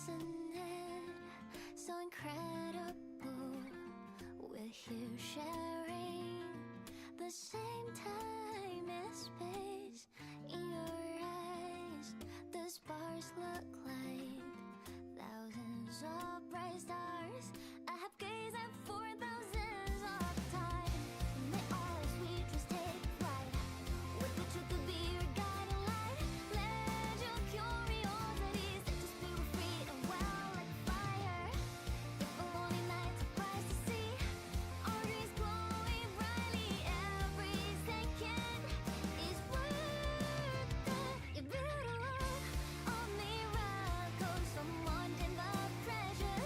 Isn't it so incredible? We're here sharing the same time and space. In your eyes, the sparks look like thousands of bright stars. I have gazed at for thousands of time. May all as we just take flight, with the truth to be your guiding light. Let your curiosity set your spirit free and well like fire. If a lonely night's a price to see, our dreams glowing brightly. Every second is worth it. You build a world of miracles, someone in the pressure.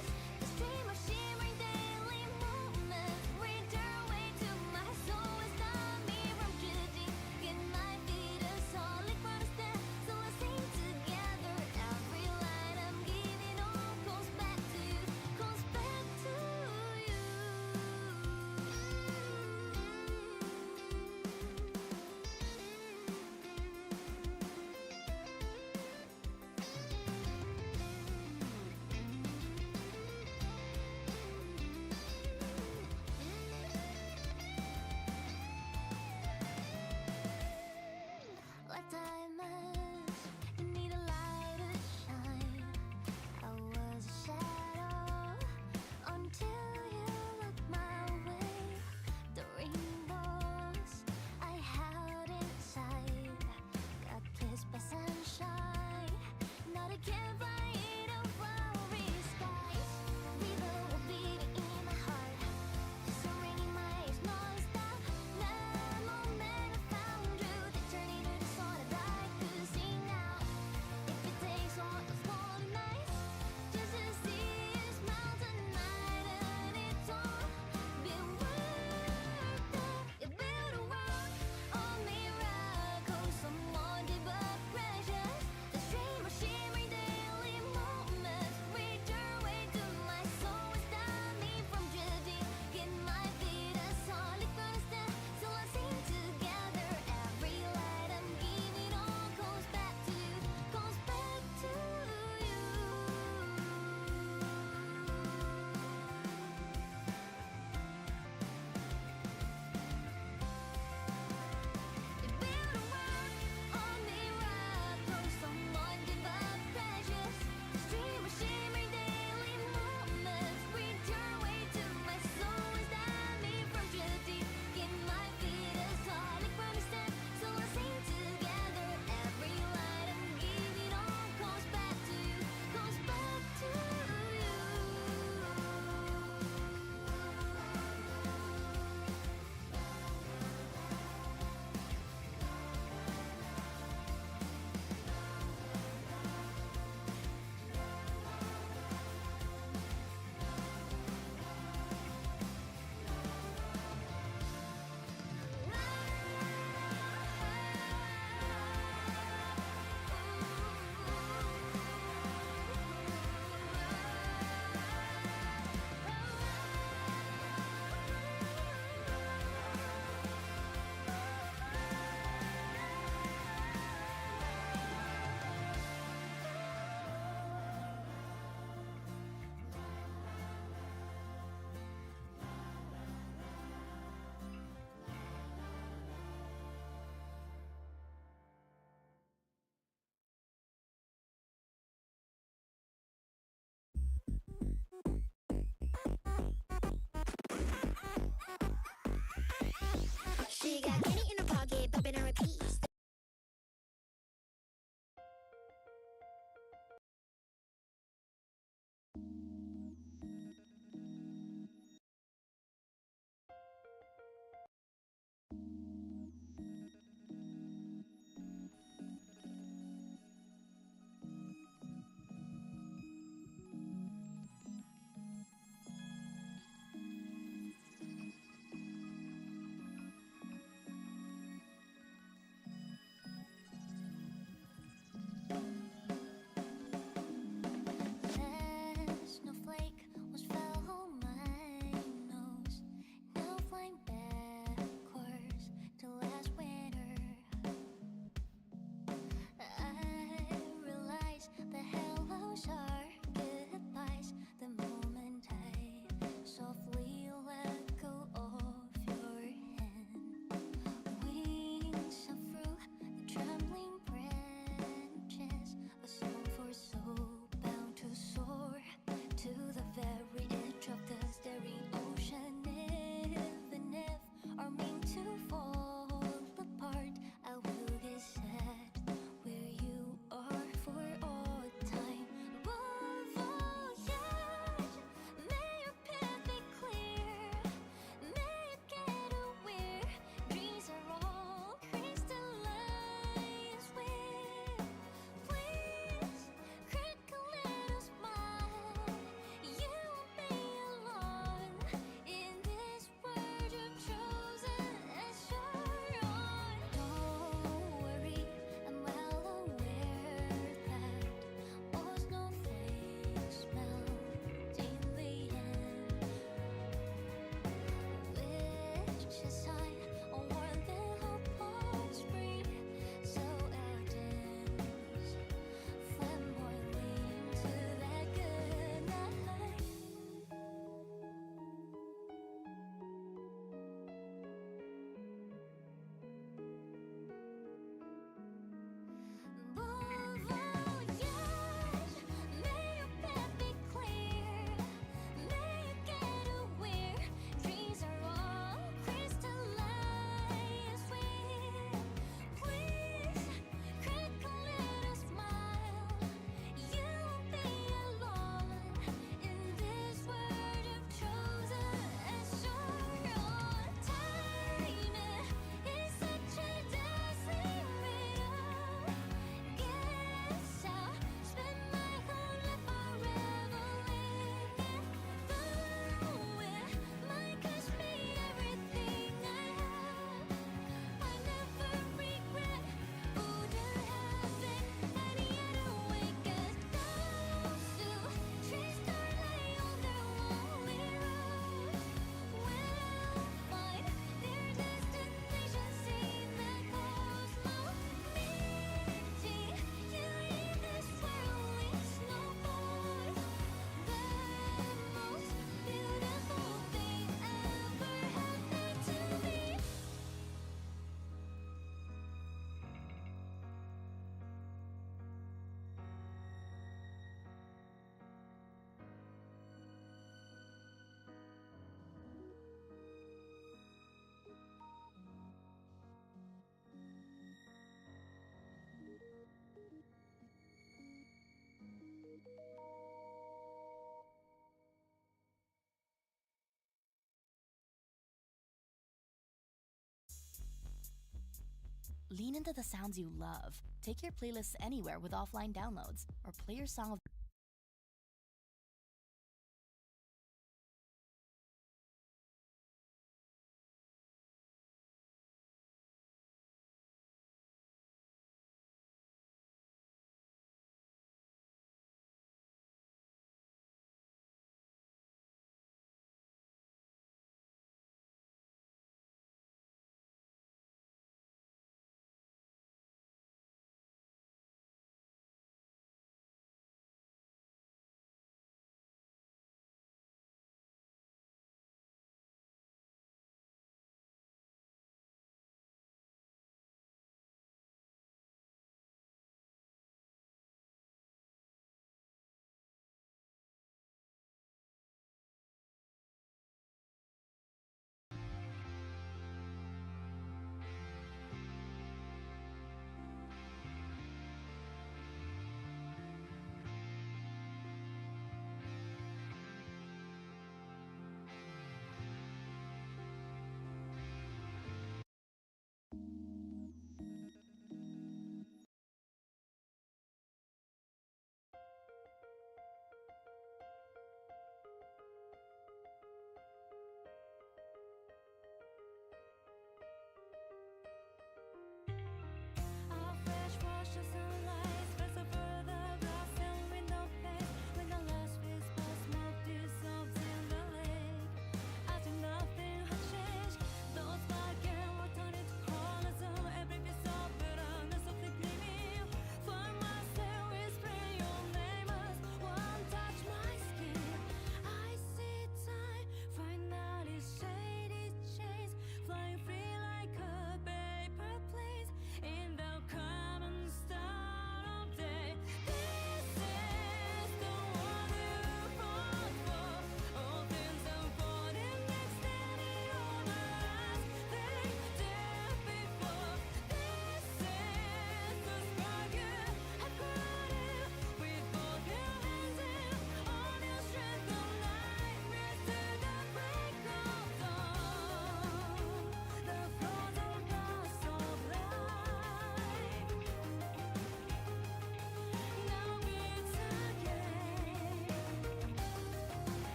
Lean into the sounds you love. Take your playlists anywhere with offline downloads, or play your song of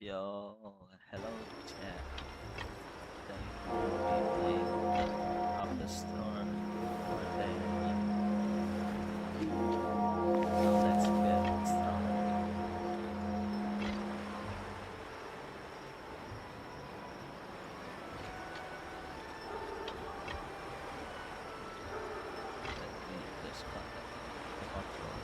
Yo, hello chat. Today we'll be playing Afterstory for Denia. So let's get started. Let me disconnect the control.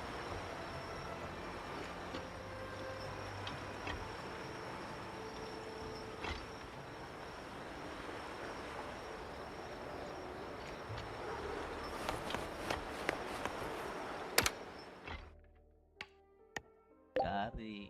Got it.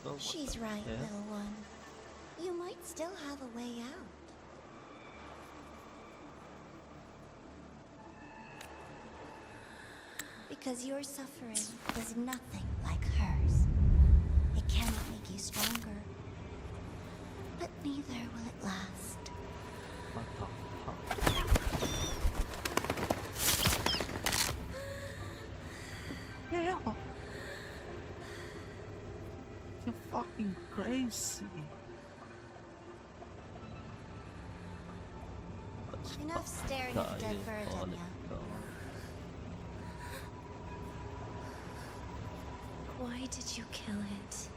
Uh, so what She's right, the hell? little one. You might still have a way out. Because your suffering is nothing like hers. It cannot make you stronger, but neither will it last. What the fuck? Hell! You're fucking crazy. Let's Enough staring at the dead bird, all Denia. it go. Why did you kill it?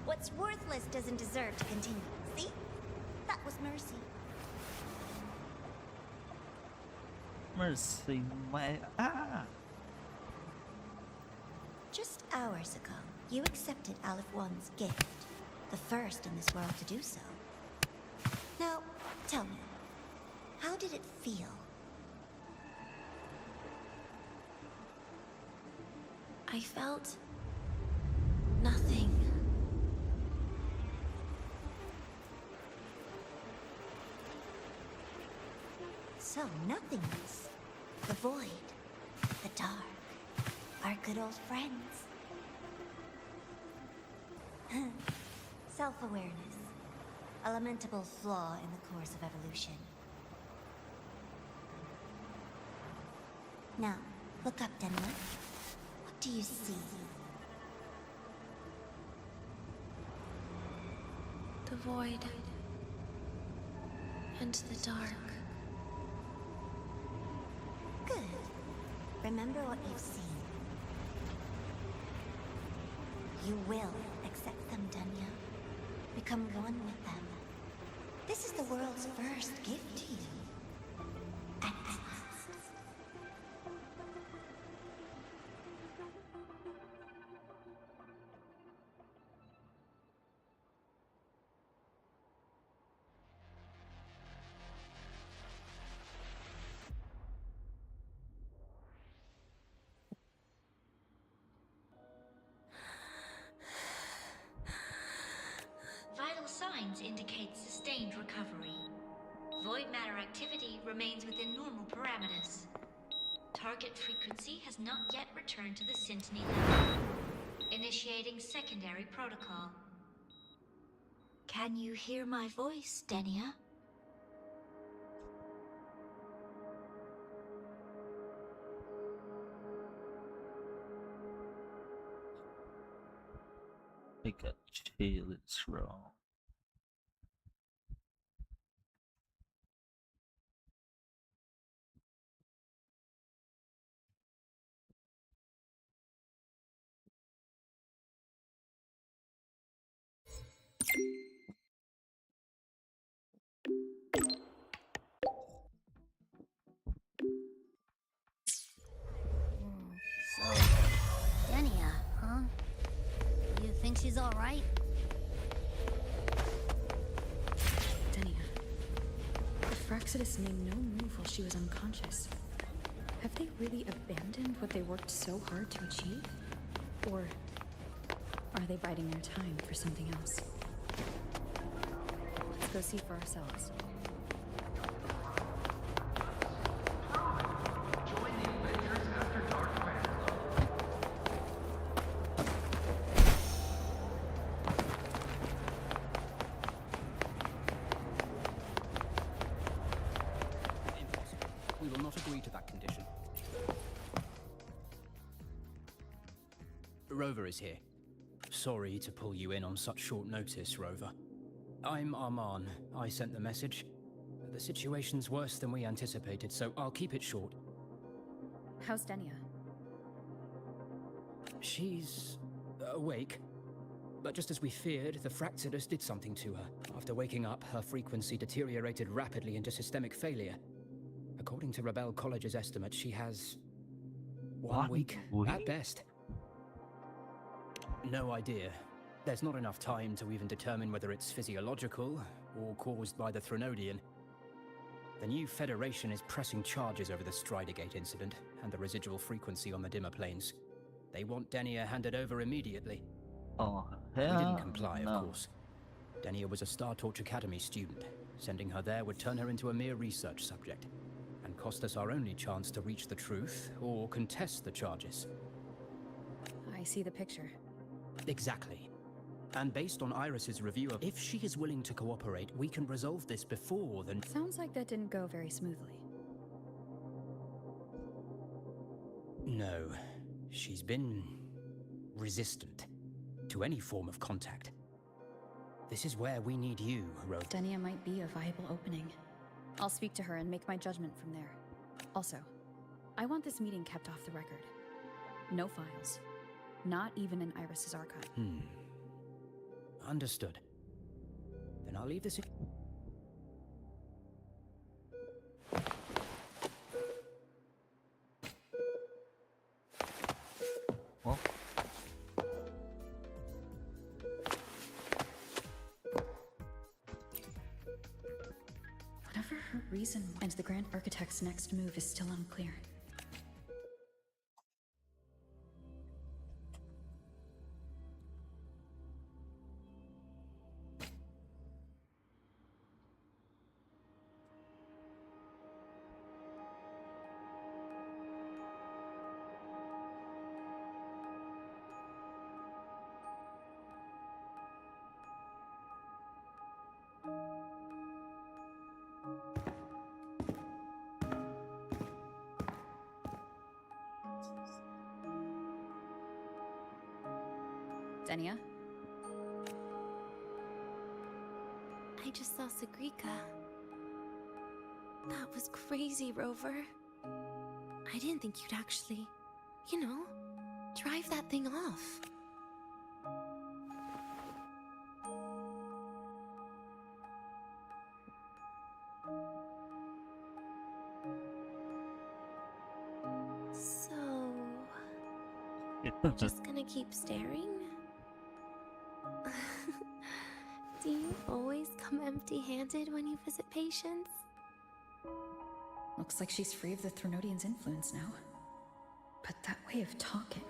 What's worthless doesn't deserve to continue. See? That was mercy. Mercy, my Just hours ago, you accepted Aleph One's gift, the first in this world to do so. Now, tell me, how did it feel? I felt nothing. So, nothingness, the void, the dark, our good old friends. Self-awareness, a lamentable flaw in the course of evolution. Now, look up, Denia. What do you see? The void and the dark. Good. Remember what you've seen. You will accept them, Denia. Become one with them. This is the world's first gift to you. At last. Vital signs indicate sustained recovery. Void matter activity remains within normal parameters. target frequency has not yet returned to the Syntony level. Initiating secondary protocol. Can you hear my voice, Denia? Make a chill throw. So, Denia, huh? You think she's alright? Denia. The Fraxidus made no move while she was unconscious. Have they really abandoned what they worked so hard to achieve? Or are they biding their time for something else? Let's go see for ourselves. We will not agree to that condition. Rover is here. Sorry to pull you in on such short notice, Rover. I'm Arman. I sent the message. The situation's worse than we anticipated, so I'll keep it short. How's Denia? She's awake. But just as we feared, the Fraxidus did something to her. After waking up, her frequency deteriorated rapidly into systemic failure. According to Rebel College's estimate, she has... one week, at best. No idea. There's not enough time to even determine whether it's physiological or caused by the Threnodian. The new Federation is pressing charges over the Stridergate incident and the residual frequency on the dimmer planes. They want Denia handed over immediately. Oh, We hell didn't comply, no. of course. Denia was a Star Torch Academy student. Sending her there would turn her into a mere research subject and cost us our only chance to reach the truth or contest the charges. I see the picture. Exactly. And based on Iris's review of if she is willing to cooperate, we can resolve this before then. Sounds like that didn't go very smoothly. No. She's been resistant to any form of contact. This is where we need you, Rover. Denia might be a viable opening. I'll speak to her and make my judgment from there. Also, I want this meeting kept off the record. No files. Not even in Iris's archive. Understood. Then I'll leave this in... Well, Whatever her reason and the Grand Architect's next move is still unclear. Denia? I just saw Sagrika. That was crazy, Rover. I didn't think you'd actually, drive that thing off. So, you're just gonna keep staring? Do you always come empty-handed when you visit patients? Looks like she's free of the Threnodian's influence now. But that way of talking...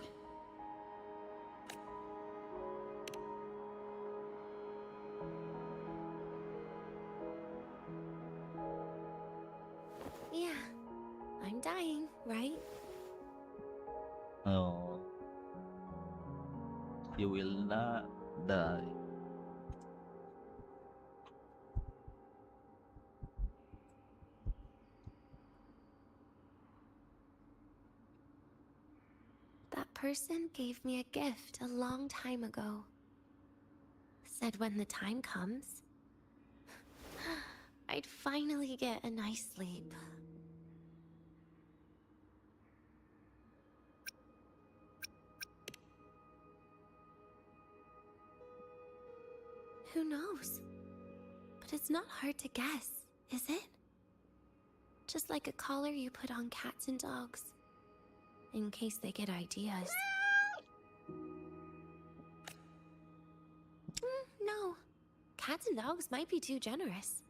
Yeah, I'm dying, right? You will not die. That person gave me a gift a long time ago. Said when the time comes, I'd finally get a nice sleep. Who knows? But it's not hard to guess, is it? Just like a collar you put on cats and dogs, in case they get ideas. No. Cats and dogs might be too generous.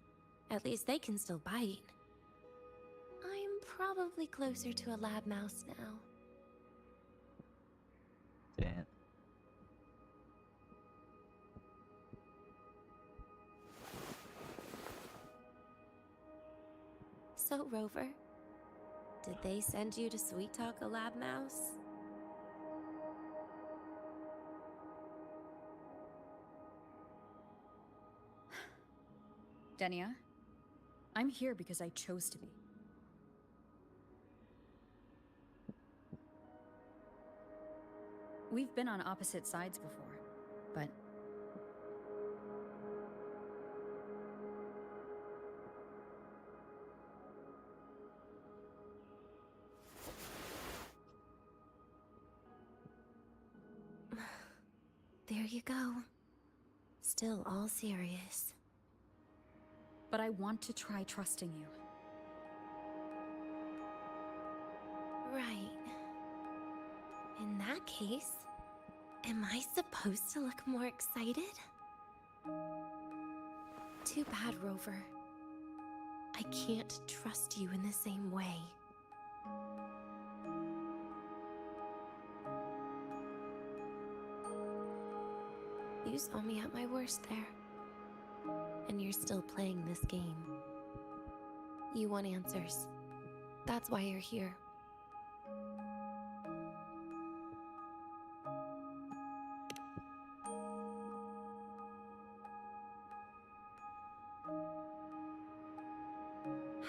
At least they can still bite. I'm probably closer to a lab mouse now. Damn. So, Rover, did they send you to sweet talk a lab mouse? Denia, I'm here because I chose to be. We've been on opposite sides before, but... There you go. Still all serious. But I want to try trusting you. Right. In that case, am I supposed to look more excited? Too bad, Rover. I can't trust you in the same way. You saw me at my worst there. And you're still playing this game. You want answers. That's why you're here.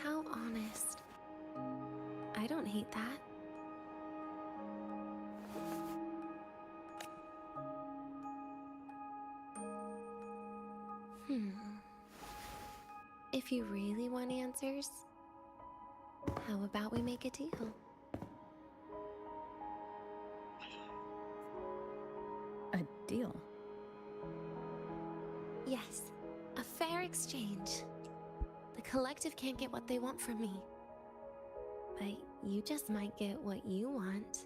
How honest. I don't hate that. If you really want answers, how about we make a deal? A deal? Yes, a fair exchange. The collective can't get what they want from me. But you just might get what you want.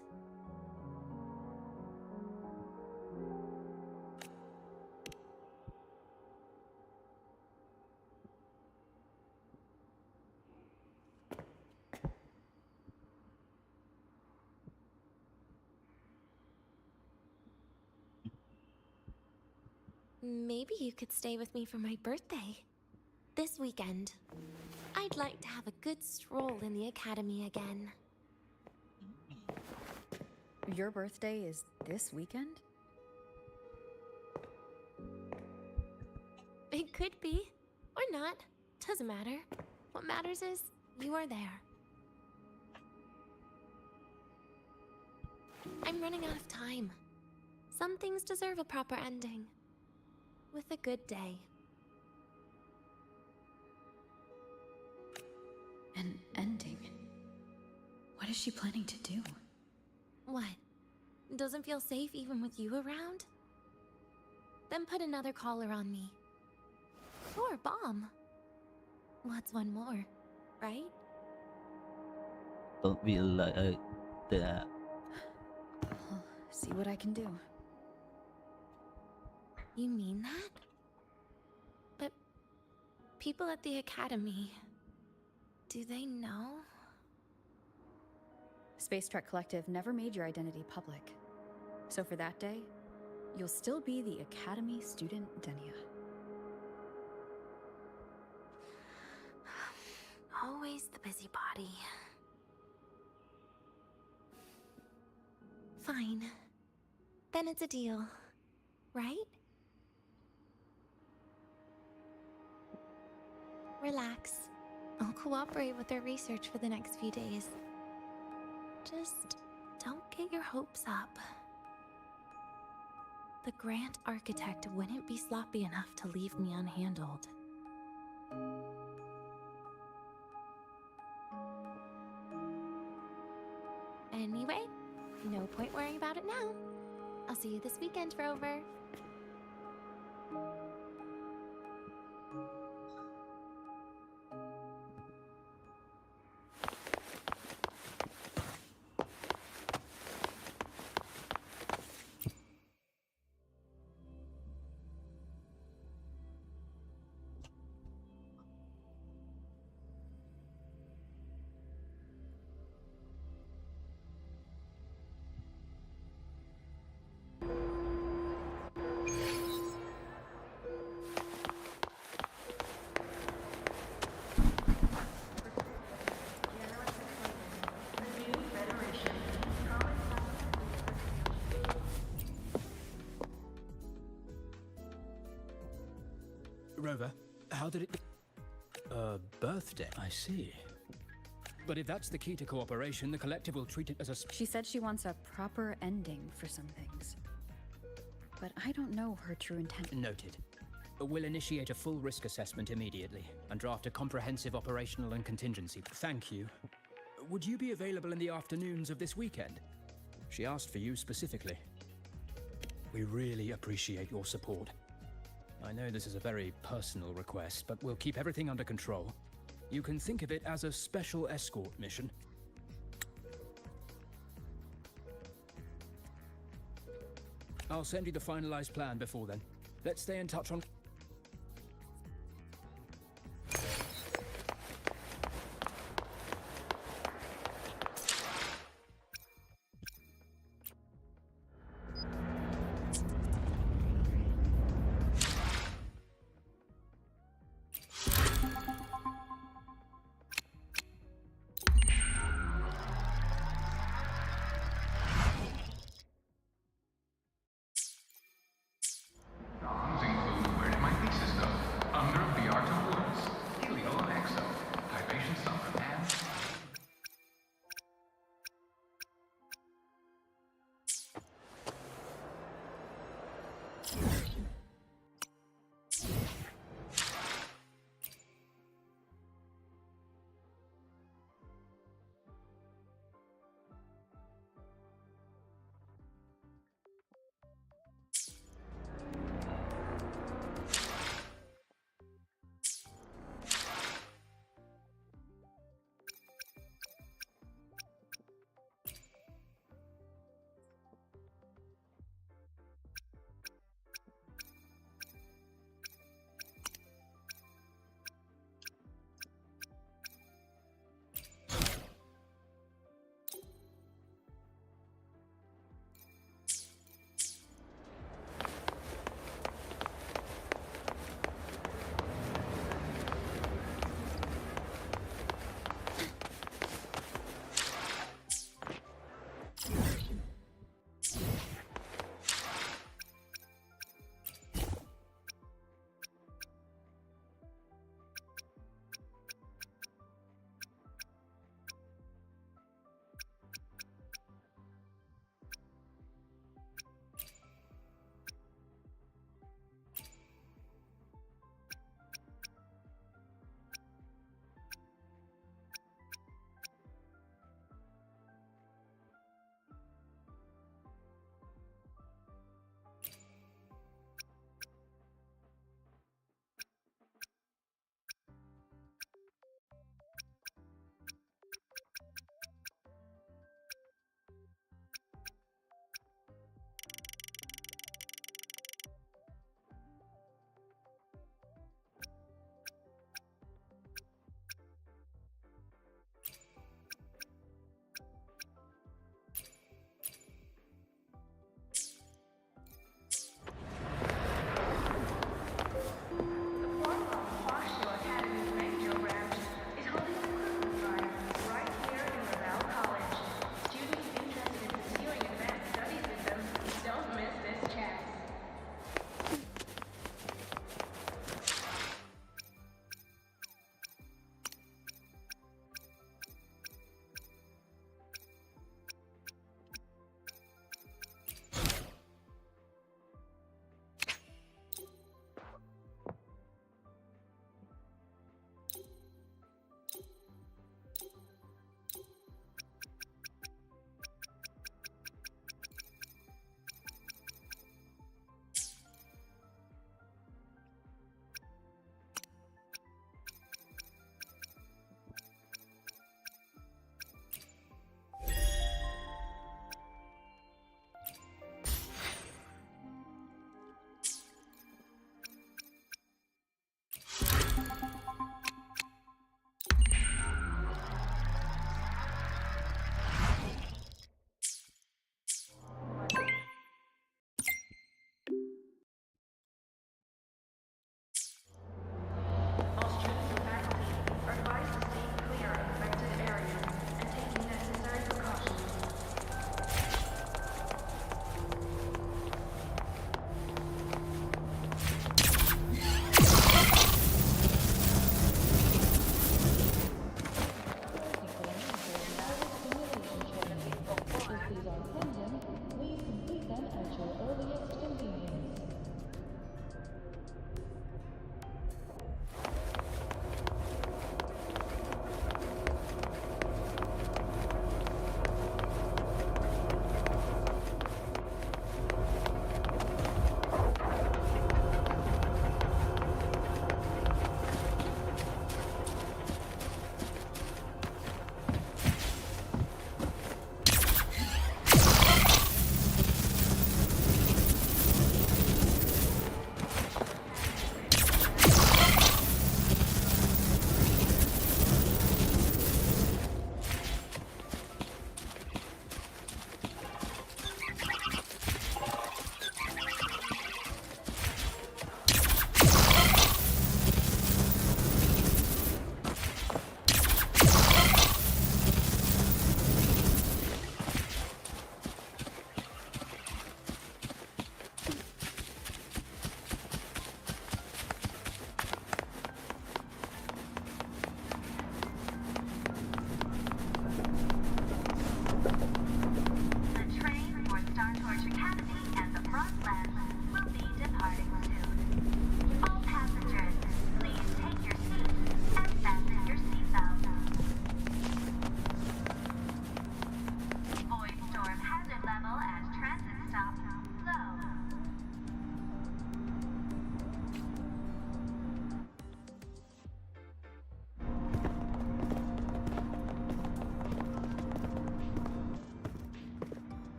Maybe you could stay with me for my birthday. This weekend. I'd like to have a good stroll in the academy again. Your birthday is this weekend? It could be, or not. Doesn't matter. What matters is you are there. I'm running out of time. Some things deserve a proper ending. With a good day. An ending? What is she planning to do? What? Doesn't feel safe even with you around? Then put another collar on me. Or a bomb. What's one more, right? Don't be like that. I'll see what I can do. You mean that? But people at the academy, do they know? Space Trek Collective never made your identity public. So for that day, you'll still be the Academy student Denia. Always the busybody. Fine. Then it's a deal. right? Relax. I'll cooperate with their research for the next few days. Just don't get your hopes up. The Grant architect wouldn't be sloppy enough to leave me unhandled. Anyway, no point worrying about it now. I'll see you this weekend, Rover. Rover, how did it... birthday, I see. But if that's the key to cooperation, the Collective will treat it as a... She said she wants a proper ending for some things. But I don't know her true intent. Noted. We'll initiate a full risk assessment immediately and draft a comprehensive operational and contingency. Thank you. Would you be available in the afternoons of this weekend? She asked for you specifically. We really appreciate your support. I know this is a very personal request, but we'll keep everything under control. You can think of it as a special escort mission. I'll send you the finalized plan before then. Let's stay in touch on... Songs include Where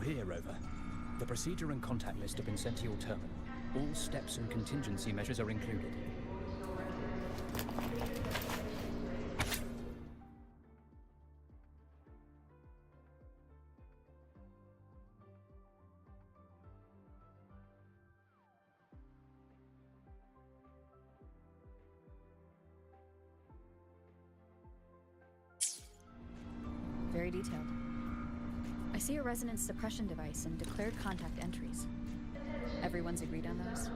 here, Rover. The procedure and contact list have been sent to your terminal. All steps and contingency measures are included. Very detailed. I see a resonance suppression device and declared contact entries. Everyone's agreed on those?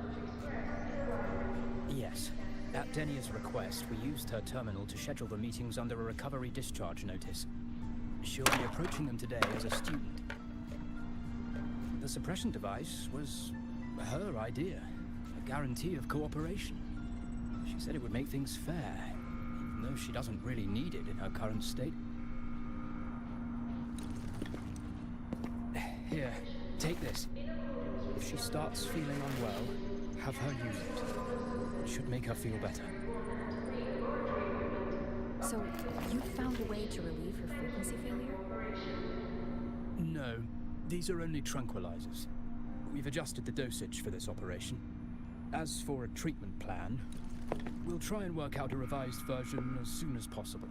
Yes. At Denia's request, we used her terminal to schedule the meetings under a recovery discharge notice. She'll be approaching them today as a student. The suppression device was her idea. A guarantee of cooperation. She said it would make things fair, even though she doesn't really need it in her current state. Here, take this. If she starts feeling unwell, have her use it. It should make her feel better. So, you found a way to relieve her frequency failure? No, these are only tranquilizers. We've adjusted the dosage for this operation. As for a treatment plan, we'll try and work out a revised version as soon as possible.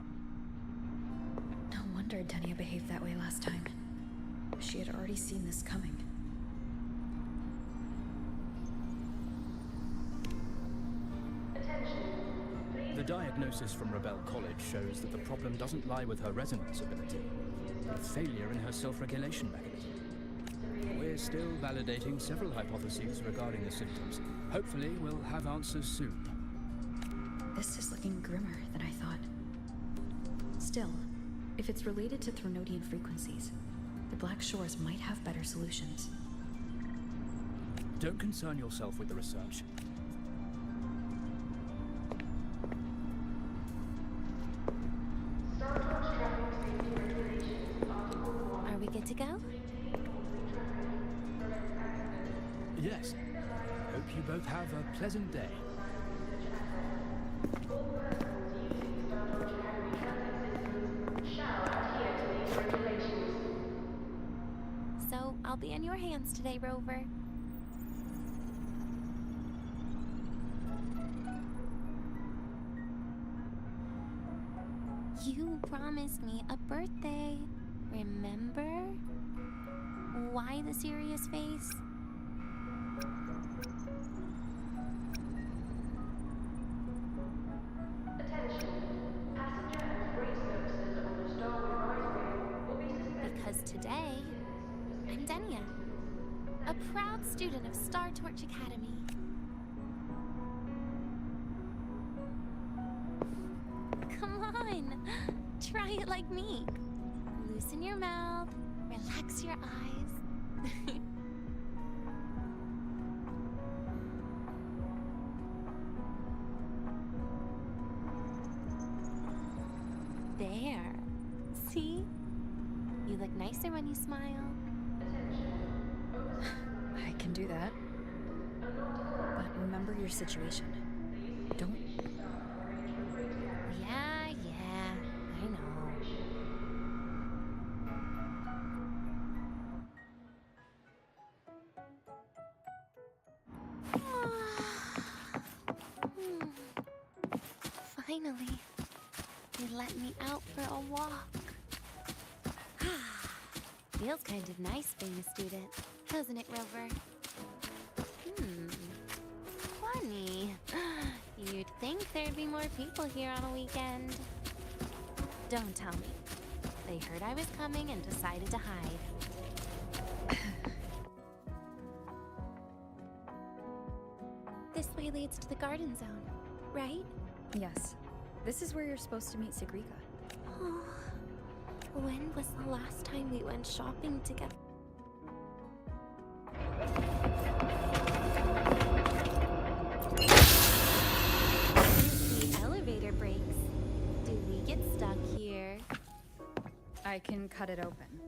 No wonder Denia behaved that way last time. She had already seen this coming. The diagnosis from Rebel College shows that the problem doesn't lie with her resonance ability, but failure in her self-regulation mechanism. We're still validating several hypotheses regarding the symptoms. Hopefully, we'll have answers soon. This is looking grimmer than I thought. Still, if it's related to Threnodian frequencies, the Black Shores might have better solutions. Don't concern yourself with the research. Are we good to go? Yes. Hope you both have a pleasant day. So, I'll be in your hands today, Rover. You promised me a birthday, remember? Why the serious face? Because today, I'm Denia, a proud student of Star Torch Academy. Come on, try it like me. Loosen your mouth, relax your eyes. There. See? You look nicer when you smile. I can do that. But remember your situation. Don't... Yeah, I know. Finally, they let me out for a walk. Feels kind of nice being a student, doesn't it, Rover? Funny. You'd think there'd be more people here on a weekend. Don't tell me. They heard I was coming and decided to hide. This way leads to the garden zone, right? Yes. This is where you're supposed to meet Sigrika. Oh, when was the last time we went shopping together? The elevator breaks. Do we get stuck here? I can cut it open.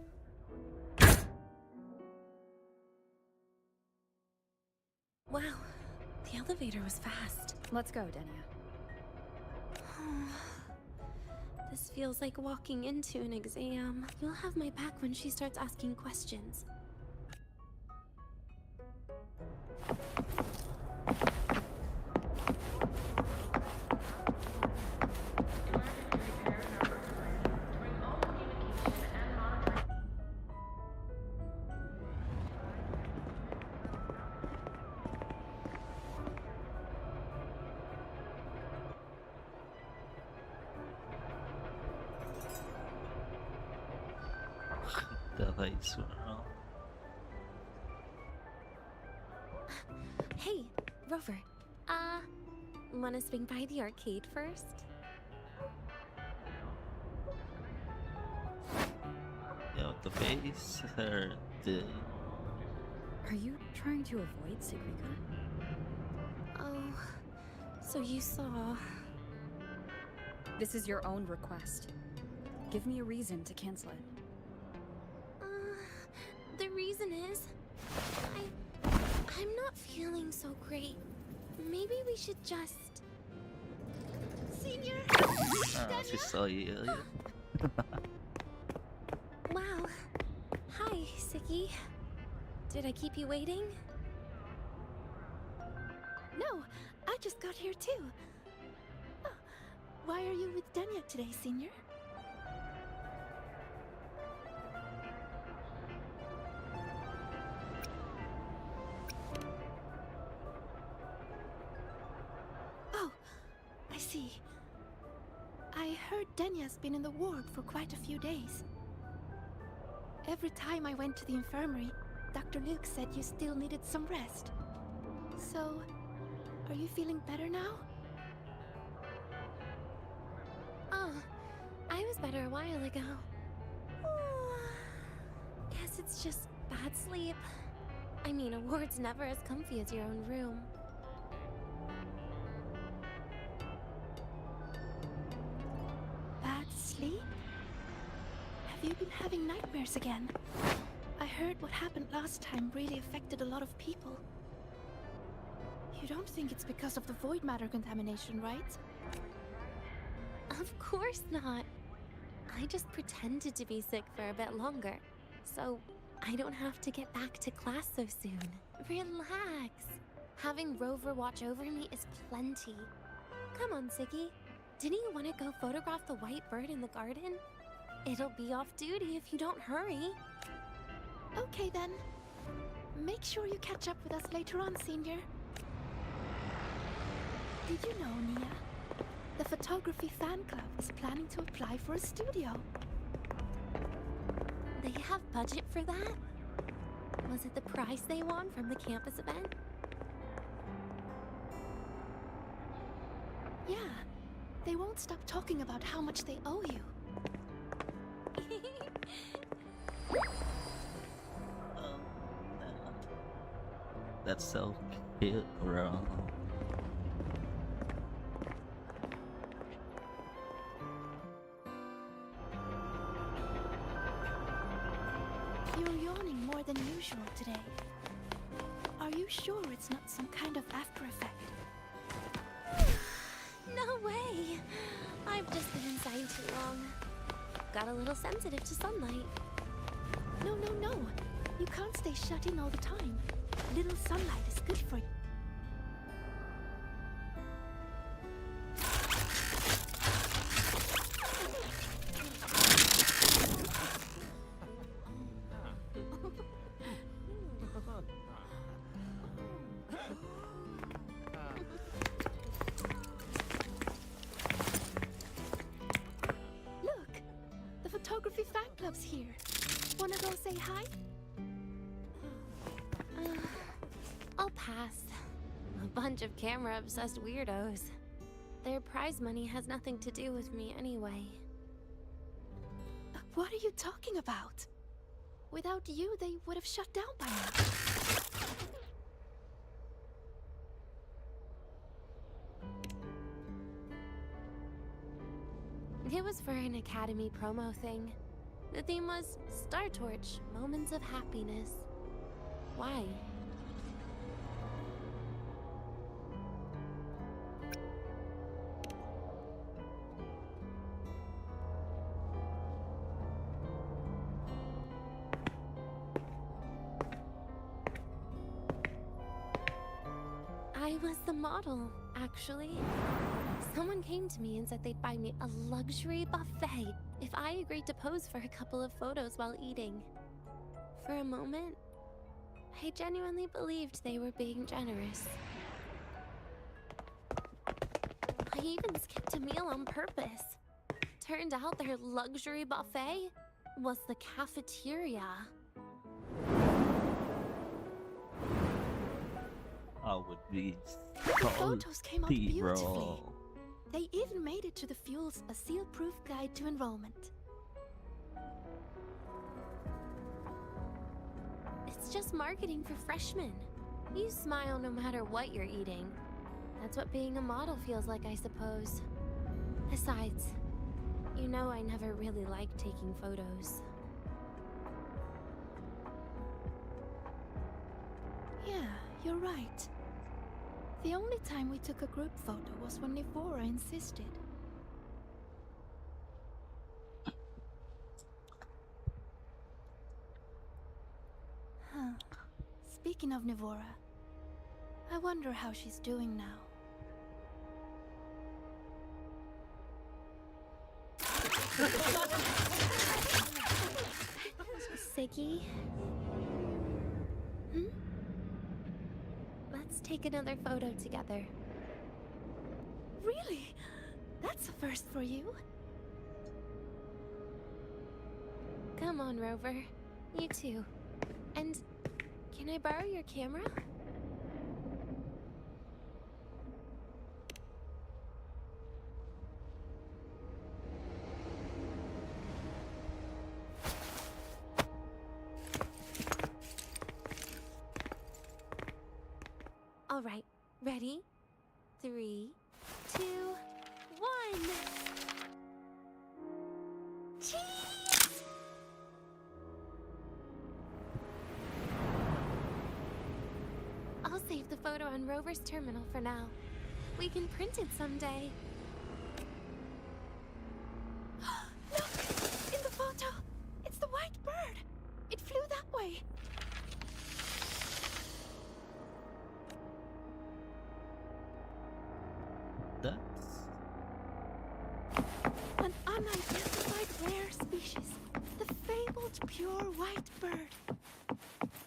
Wow, the elevator was fast. Let's go, Denia. This feels like walking into an exam. You'll have my back when she starts asking questions. the face world. Hey, Rover. Wanna swing by the arcade first? Yeah, the face or the Are you trying to avoid Sigrika? Oh, so you saw... This is your own request. Give me a reason to cancel it. The reason is... I'm not feeling so great. Maybe we should just... Senior! she saw you earlier. Wow. Hi, Siggy. Did I keep you waiting? No, I just got here too. Oh, why are you with Denia today, Senior? Oh, I see. I heard Denia's been in the ward for quite a few days. Every time I went to the infirmary, Dr. Luke said you still needed some rest. So, are you feeling better now? Oh, I was better a while ago. Guess it's just bad sleep. I mean, a ward's never as comfy as your own room. Bad sleep? Have you been having nightmares again? I heard what happened last time really affected a lot of people. You don't think it's because of the void matter contamination, right? Of course not. I just pretended to be sick for a bit longer, so I don't have to get back to class so soon. Relax. Having Rover watch over me is plenty. Come on, Siggy. Didn't you want to go photograph the white bird in the garden? It'll be off duty if you don't hurry. Okay then. Make sure you catch up with us later on, Senior. Did you know, Nia? The photography fan club is planning to apply for a studio. They have budget for that? Was it the prize they won from the campus event? Yeah. They won't stop talking about how much they owe you. That's so cute, bro. You're yawning more than usual today. Are you sure it's not some kind of after effect? No way! I've just been inside too long. Got a little sensitive to sunlight. No, no, no. You can't stay shut in all the time. Little sunlight is good for you. Look! The photography fan club's here. Wanna go say hi? I'll pass. A bunch of camera-obsessed weirdos. Their prize money has nothing to do with me anyway. What are you talking about? Without you, they would have shut down by now. It was for an academy promo thing. The theme was Star Torch, Moments of Happiness. Why? I was the model, actually. Someone came to me and said they'd buy me a luxury buffet if I agreed to pose for a couple of photos while eating. For a moment, I genuinely believed they were being generous. I even skipped a meal on purpose. Turned out their luxury buffet was the cafeteria. I would be The photos came out salty, beautifully. bro. They even made it to the Fuel's A Seal-Proof Guide to Enrollment. It's just marketing for freshmen. You smile no matter what you're eating. That's what being a model feels like, I suppose. Besides, you know I never really liked taking photos. Yeah, you're right. The only time we took a group photo was when Nivora insisted. Huh. Speaking of Nivora, I wonder how she's doing now. Siggy? Hmm? Let's take another photo together. Really? That's a first for you. Come on, Rover. You too. And can I borrow your camera? All right, ready? 3, 2, 1. Cheese! I'll save the photo on Rover's terminal for now. We can print it someday. Look! In the photo! It's the white bird! It flew that way! That's An unidentified rare species. The fabled pure white bird.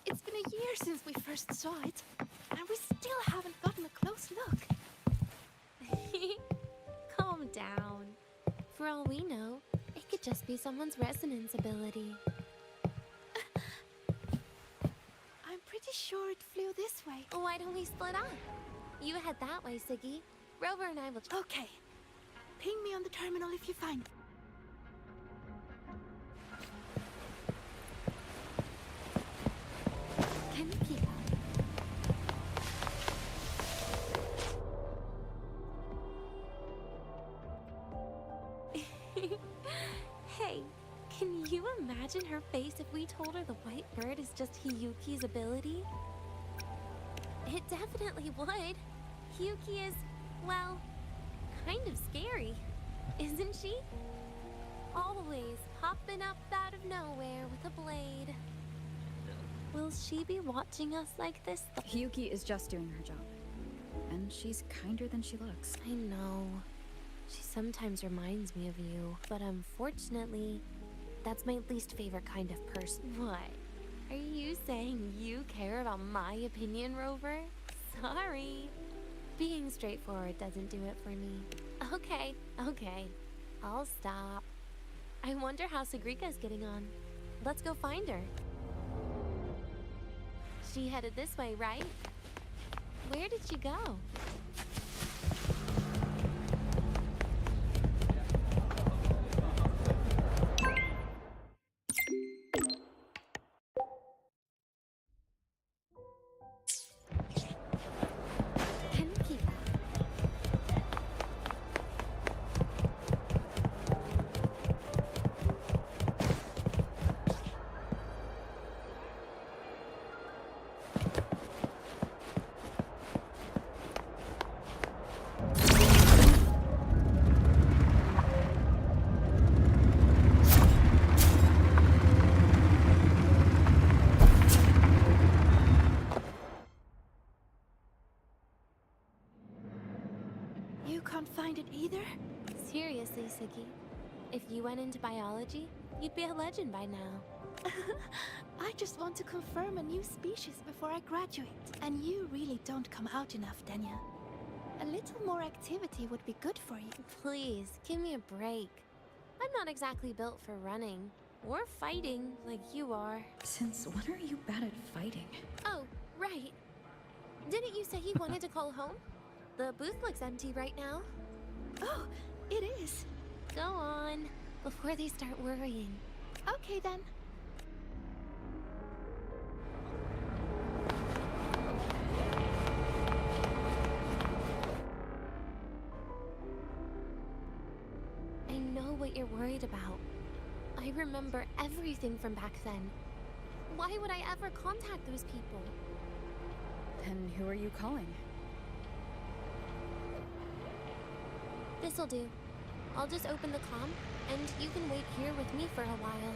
It's been a year since we first saw it, and we still haven't gotten a close look. Calm down. For all we know, it could just be someone's resonance ability. I'm pretty sure it flew this way. Why don't we split up? You head that way, Siggy. Rover and I will... Okay. Ping me on the terminal if you find it. Can you keep up? Hey, can you imagine her face if we told her the white bird is just Hiyuki's ability? It definitely would. Hiyuki is, well, kind of scary, isn't she? Always popping up out of nowhere with a blade. Will she be watching us like this? Hyuki is just doing her job. And she's kinder than she looks. I know. She sometimes reminds me of you, but unfortunately, that's my least favorite kind of person. What? Are you saying you care about my opinion, Rover? Sorry. Being straightforward doesn't do it for me. Okay. I'll stop. I wonder how Sagrika's getting on. Let's go find her. She headed this way, right? Where did she go? Can you keep up? You can't find it either? Seriously, Siggy. If you went into biology, you'd be a legend by now. I just want to confirm a new species before I graduate. And you really don't come out enough, Denia. A little more activity would be good for you. Please, give me a break. I'm not exactly built for running. Or fighting, like you are. Since when are you bad at fighting? Oh, right. Didn't you say you wanted to call home? The booth looks empty right now. Oh, it is. Go on, before they start worrying. Okay then. I know what you're worried about. I remember everything from back then. Why would I ever contact those people? Then who are you calling? This'll do. I'll just open the comm, and you can wait here with me for a while.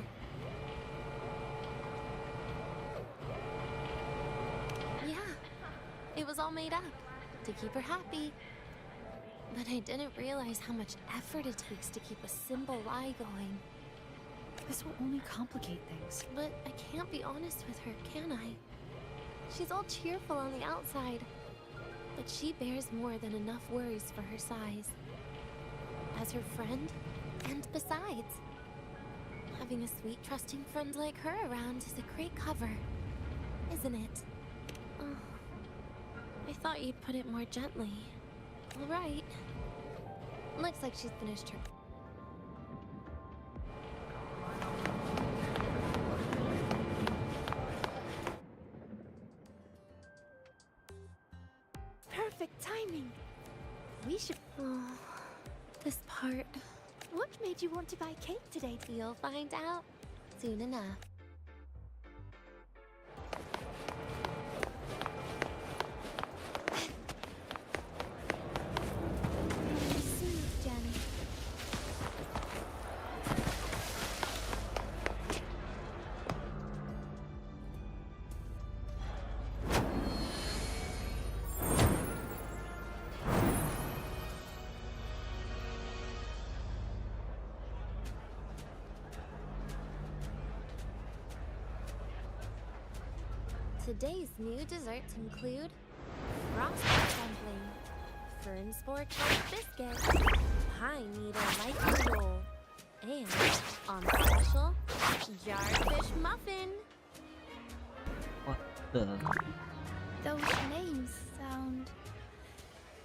Yeah, it was all made up, to keep her happy. But I didn't realize how much effort it takes to keep a simple lie going. This will only complicate things. But I can't be honest with her, can I? She's all cheerful on the outside, but she bears more than enough worries for her size. As her friend, and besides, having a sweet, trusting friend like her around is a great cover, isn't it? Oh, I thought you'd put it more gently. All right. Looks like she's finished her. Perfect timing. We should... Oh, this part. What made you want to buy cake today? You'll find out soon enough. Soothe, Jenny. Today's new desserts include frosted dumpling, fern spore cake biscuit, pine needle lightning roll, and on special, jarred fish muffin. What the? Those names sound...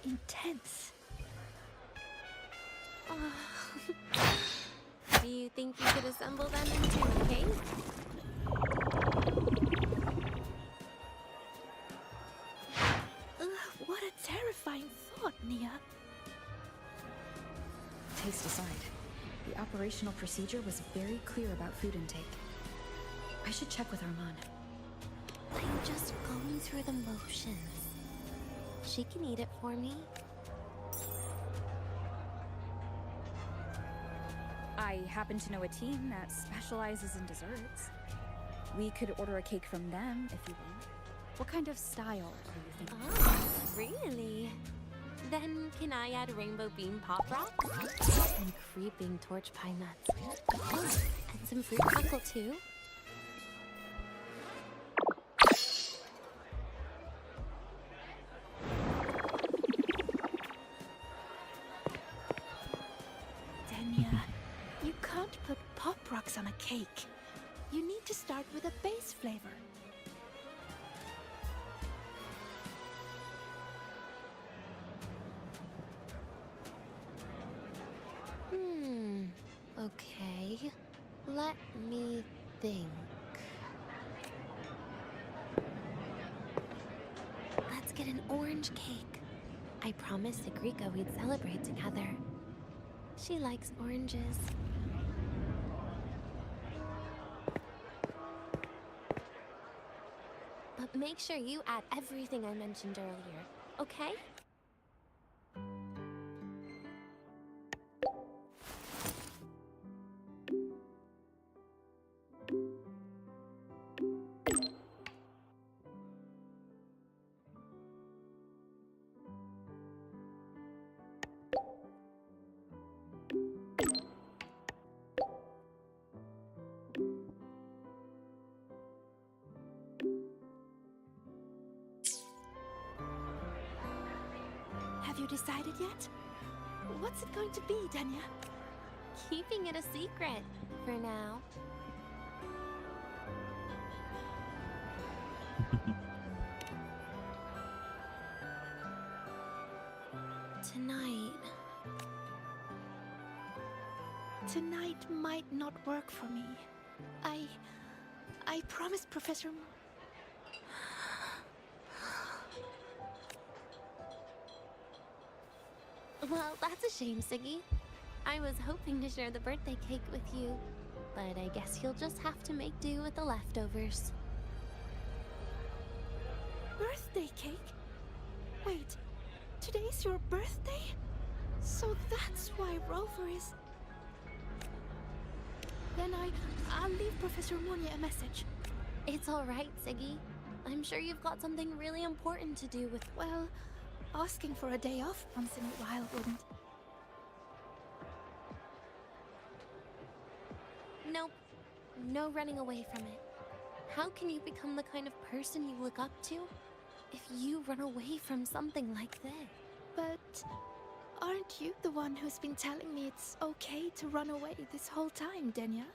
intense. Do you think you could assemble them into a cake? What a terrifying thought, Nia. Taste aside, the operational procedure was very clear about food intake. I should check with Armand. I'm just going through the motions. She can eat it for me. I happen to know a team that specializes in desserts. We could order a cake from them if you want. What kind of style are you thinking? Oh, really? Then can I add rainbow bean pop rocks? And creeping torch pine nuts. Oh, and some fruit crackle too? Denia, you can't put pop rocks on a cake. You need to start with a base flavor. Okay. Let me think. Let's get an orange cake. I promised Agrika we'd celebrate together. She likes oranges. But make sure you add everything I mentioned earlier, okay? Have you decided yet? What's it going to be, Denia? Keeping it a secret for now. tonight might not work for me. I promised Professor Well, that's a shame, Siggy. I was hoping to share the birthday cake with you, but I guess you'll just have to make do with the leftovers. birthday cake? Wait, today's your birthday? So that's why Rover is... Then I'll leave Professor Monia a message. It's all right, Siggy. I'm sure you've got something really important to do with... Well, asking for a day off once in a while wouldn't. Nope. No running away from it. How can you become the kind of person you look up to if you run away from something like this? But aren't you the one who's been telling me it's okay to run away this whole time, Denia?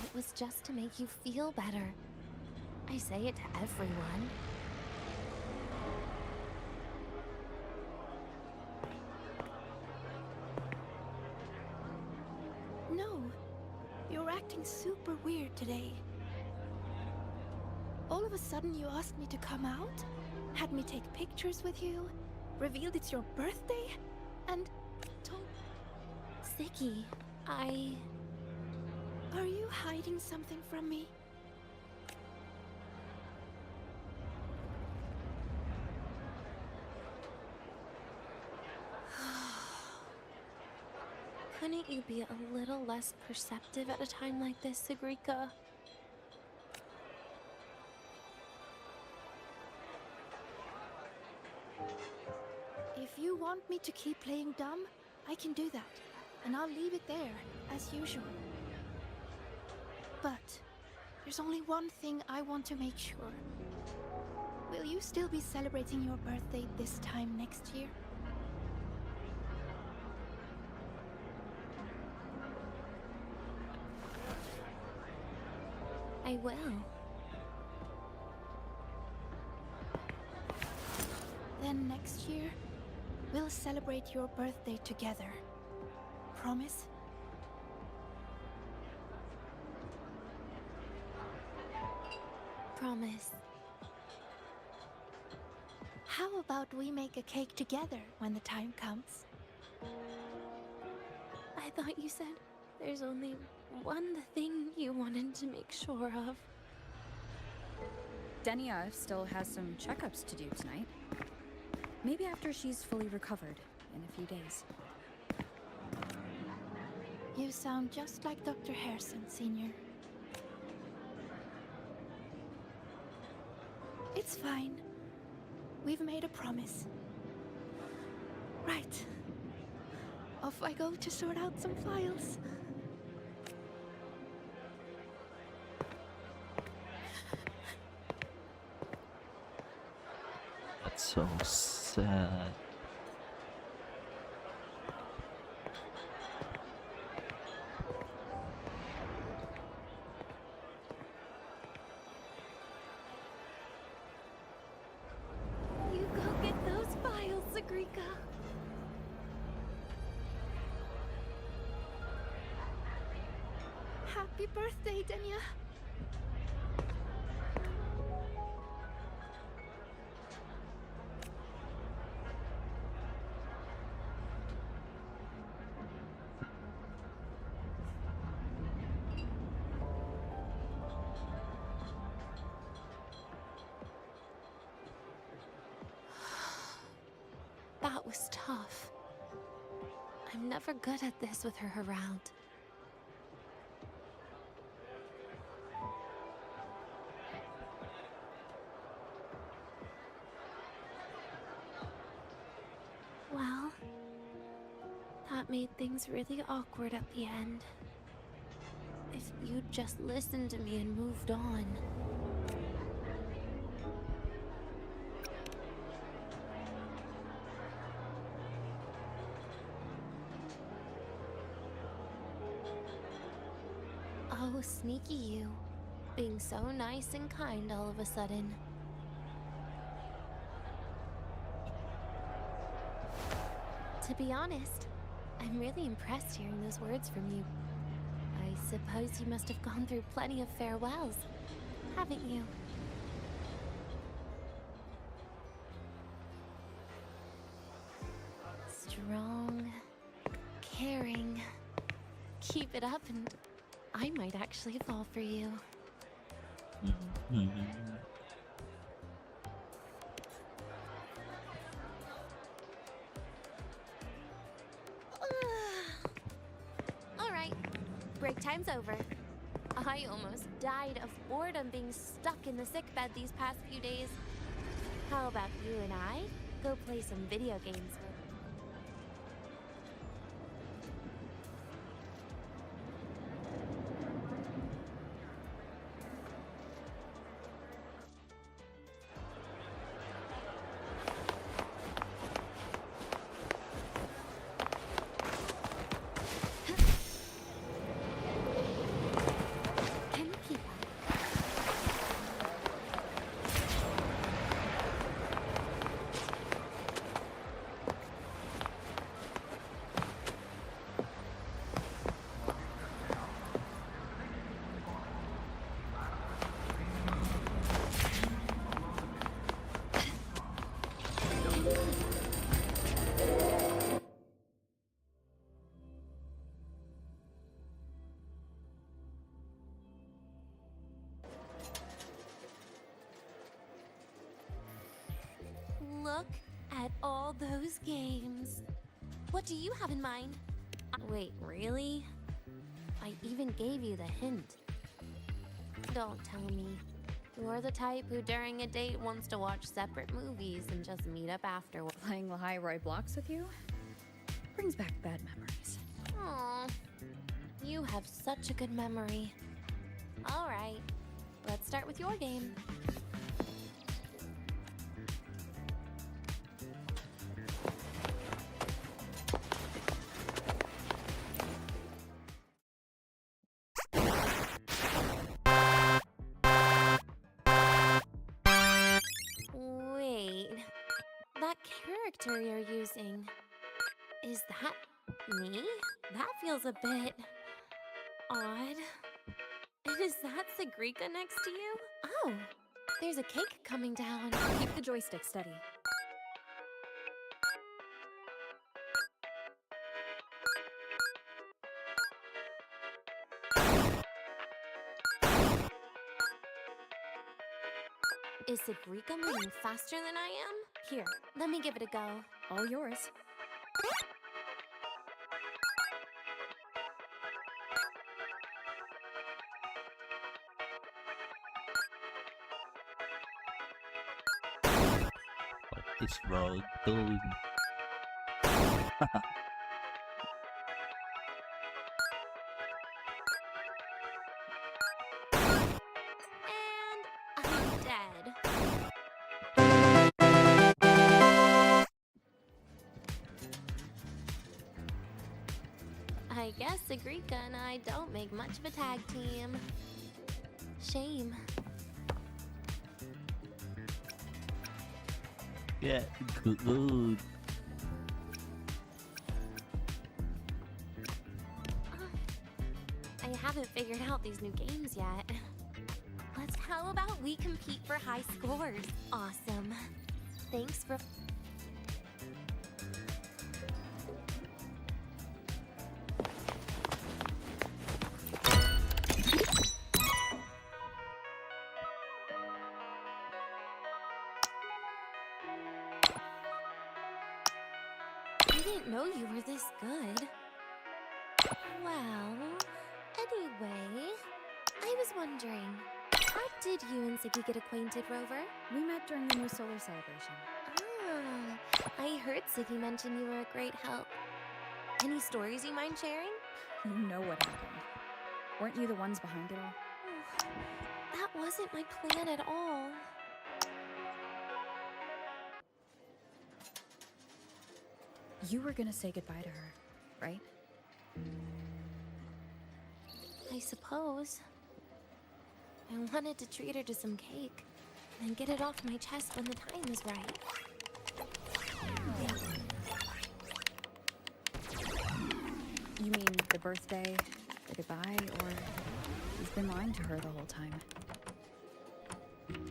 It was just to make you feel better. I say it to everyone. No, you're acting super weird today. All of a sudden you asked me to come out, had me take pictures with you, revealed it's your birthday, and told... Siggy, Are you hiding something from me? Couldn't you be a little less perceptive at a time like this, Sigrika? If you want me to keep playing dumb, I can do that, and I'll leave it there, as usual. But there's only one thing I want to make sure. Will you still be celebrating your birthday this time next year? I will. Then next year, we'll celebrate your birthday together. Promise? Promise. How about we make a cake together when the time comes? I thought you said there's only one thing you wanted to make sure of. Denia still has some checkups to do tonight. Maybe after she's fully recovered in a few days. You sound just like Dr. Harrison, Senior. It's fine. We've made a promise. Right. Off I go to sort out some files. That's so sad. You go get those files, Sigrika. Happy birthday, Denia. That was tough. I'm never good at this with her around. Well, that made things really awkward at the end. If you'd just listened to me and moved on. Oh, sneaky you. Being so nice and kind all of a sudden. To be honest, I'm really impressed hearing those words from you. I suppose you must have gone through plenty of farewells, haven't you? Strong, caring. Keep it up and I might actually fall for you. Alright, break time's over. I almost died of boredom being stuck in the sickbed these past few days. How about you and I go play some video games? Can you keep up? Look at all those games. What do you have in mind? Wait, really? I even gave you the hint. Don't tell me. You're the type who during a date wants to watch separate movies and just meet up afterward. Playing the high roy blocks with you brings back bad memories. Aw, you have such a good memory. All right, let's start with your game. Wait, that character you're using, is that me? That feels a bit odd. And is that Sigrika next to you? Oh, there's a cake coming down. Keep the joystick steady. Is Sigrika moving faster than I am? Here, let me give it a go. All yours. What is Rogue doing? And I'm dead. I guess Sigrika and I don't make much of a tag team. Shame. Yeah, good. I haven't figured out these new games yet. How about we compete for high scores? Awesome. Thanks for... I didn't know you were this good. Well, anyway, I was wondering, how did you and Siggy get acquainted, Rover? We met during the new solar celebration. Ah, I heard Siggy mention you were a great help. Any stories you mind sharing? You know what happened. Weren't you the ones behind it all? That wasn't my plan at all. You were gonna say goodbye to her, right? I suppose. I wanted to treat her to some cake, and then get it off my chest when the time was right. the birthday, the goodbye, or he's been lying to her the whole time?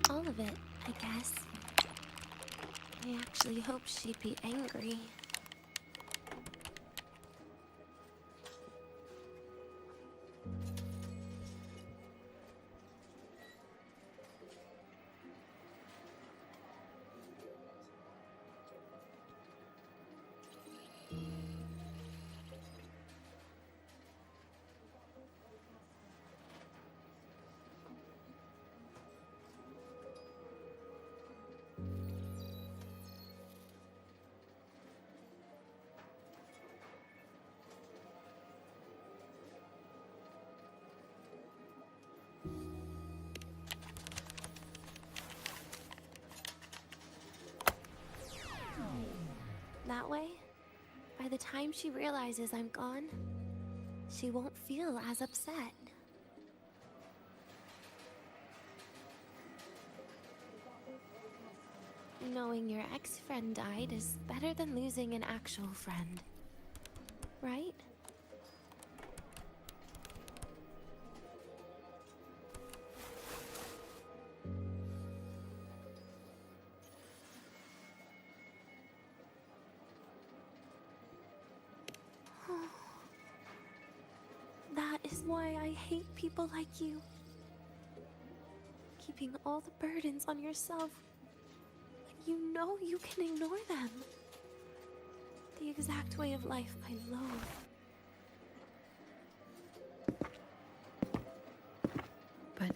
All of it, I guess. I actually hoped she'd be angry. That way, by the time she realizes I'm gone, she won't feel as upset. Knowing your ex-friend died is better than losing an actual friend. Right? That is why I hate people like you. Keeping all the burdens on yourself when you know you can ignore them. The exact way of life I loathe. But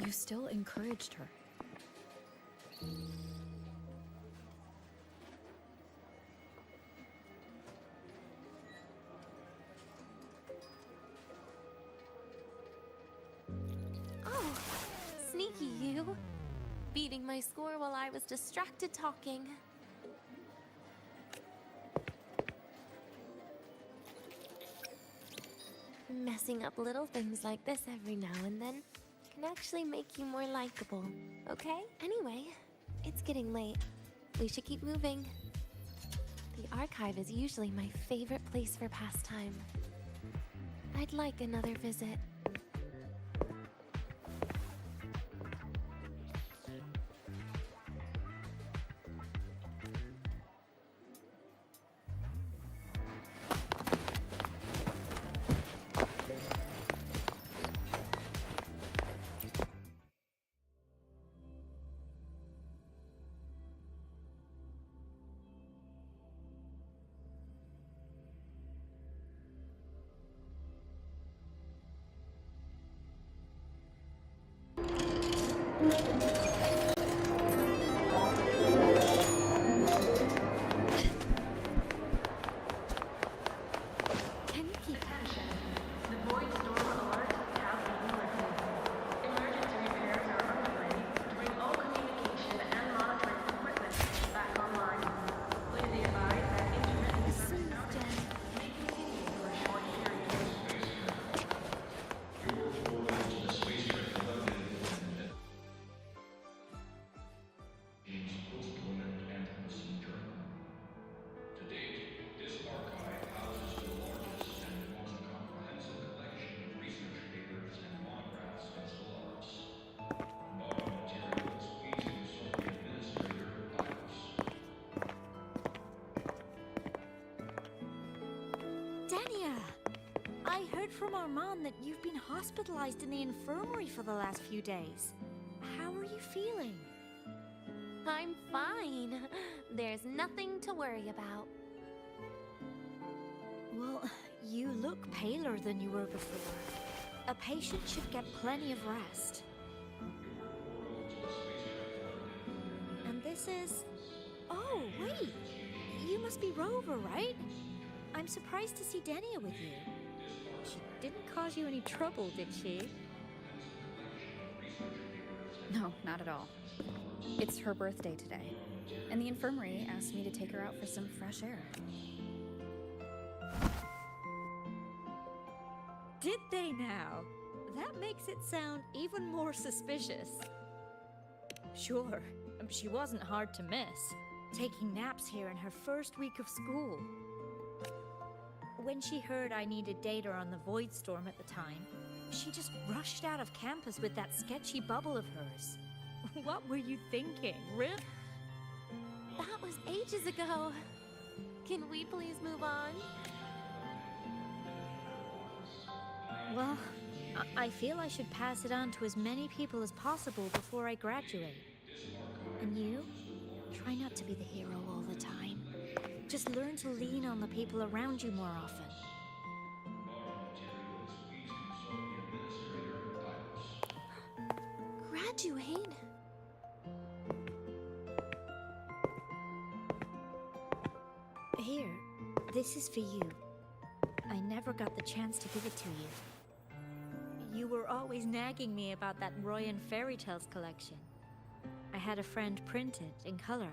you still encouraged her. Oh, sneaky you. Beating my score while I was distracted talking. Messing up little things like this every now and then can actually make you more likable, okay? Anyway, it's getting late. We should keep moving. The archive is usually my favorite place for pastime. I'd like another visit. Denia! I heard from Armand that you've been hospitalized in the infirmary for the last few days. How are you feeling? I'm fine. There's nothing to worry about. Well, you look paler than you were before. A patient should get plenty of rest. And this is... Oh, wait! You must be Rover, right? I'm surprised to see Denia with you. She didn't cause you any trouble, did she? No, not at all. It's her birthday today, and the infirmary asked me to take her out for some fresh air. Did they now? That makes it sound even more suspicious. Sure, she wasn't hard to miss, taking naps here in her first week of school. When she heard I needed data on the Void Storm at the time, she just rushed out of campus with that sketchy bubble of hers. What were you thinking, Rip? That was ages ago. Can we please move on? Well, I feel I should pass it on to as many people as possible before I graduate. And you? Try not to be the hero all the time. Just learn to lean on the people around you more often. Graduate? Here, this is for you. I never got the chance to give it to you. You were always nagging me about that Roy and Fairy Tales collection. I had a friend print it in color.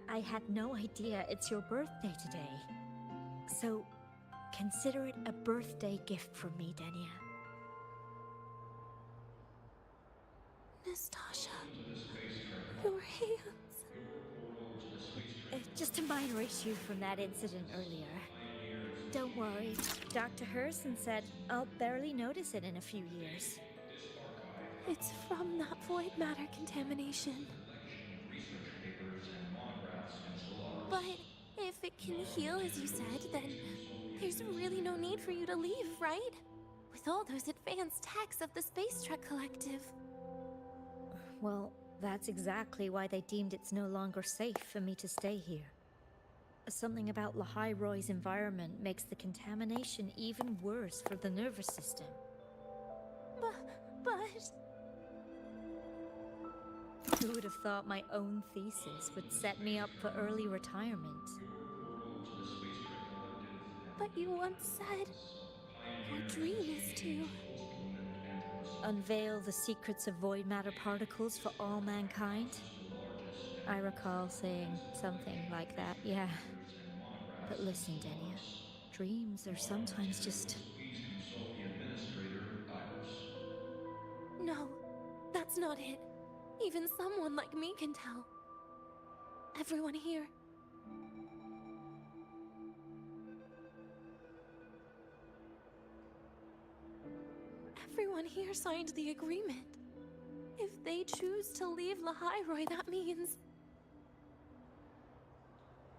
I had no idea it's your birthday today. So, consider it a birthday gift from me, Denia. Nastasha, your hands. Just a minor issue from that incident earlier. Don't worry, Dr. Herson said I'll barely notice it in a few years. It's from that void matter contamination. But if it can heal, as you said, then there's really no need for you to leave, right? With all those advanced techs of the Space Trek Collective. Well, that's exactly why they deemed it's no longer safe for me to stay here. Something about Lahai Roy's environment makes the contamination even worse for the nervous system. But... Who would have thought my own thesis would set me up for early retirement? But you once said your dream is to... unveil the secrets of void matter particles for all mankind? I recall saying something like that, yeah. But listen, Denia, dreams are sometimes just... No, that's not it. Even someone like me can tell. Everyone here. Everyone here signed the agreement. If they choose to leave Lahai Roy, that means...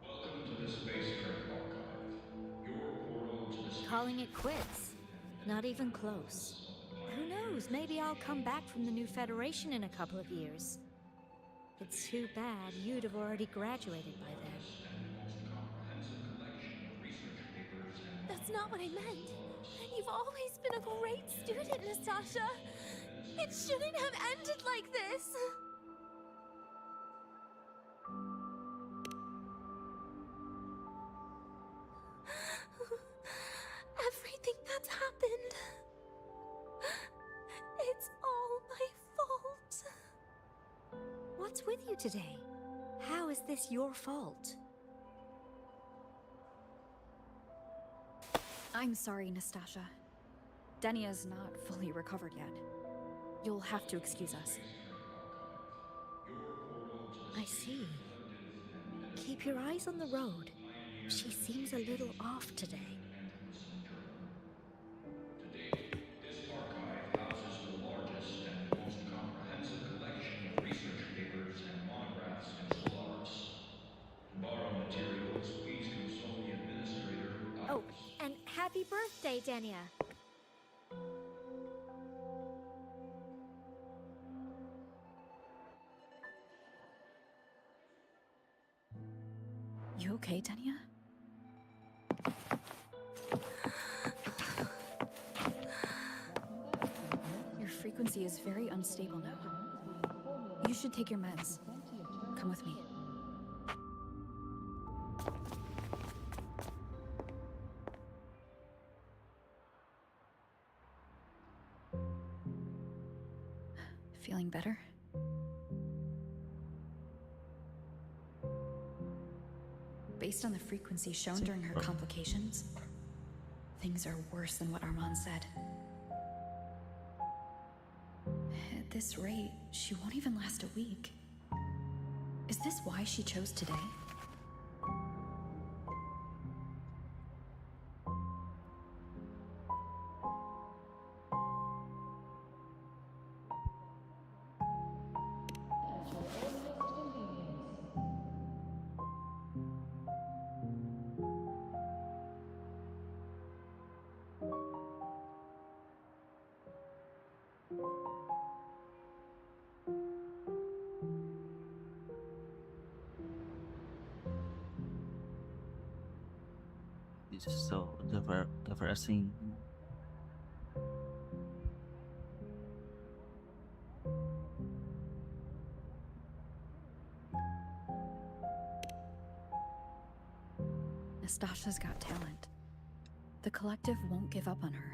Welcome to the Space Trek Archive. Your portal to the space... Calling it quits. Not even close. Who knows, maybe I'll come back from the new Federation in a couple of years. It's too bad you'd have already graduated by then. That's not what I meant. You've always been a great student, Nastasha. It shouldn't have ended like this. Everything that's happened... it's all my fault. What's with you today? How is this your fault? I'm sorry, Nastasha. Denia's not fully recovered yet. You'll have to excuse us. I see. Keep your eyes on the road. She seems a little off today. This archive houses the largest and most comprehensive collection of research papers and monographs in Solaris. To borrow materials, please consult the administrator. Oh, and happy birthday, Denia. You okay, Denia? Your frequency is very unstable now. You should take your meds. Come with me. Feeling better? Based on the frequency shown during her complications, things are worse than what Armand said. At this rate, she won't even last a week. Is this why she chose today? This is so depressing. Nastasha's got talent. The collective won't give up on her.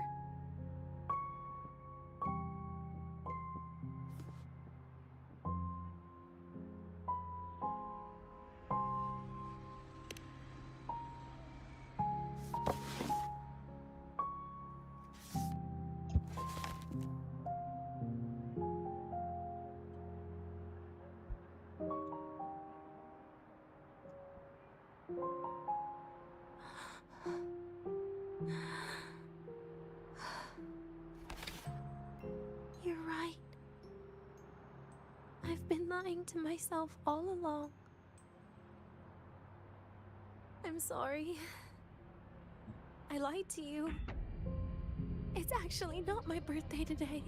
You're right. I've been lying to myself all along. I'm sorry. I lied to you. It's actually not my birthday today.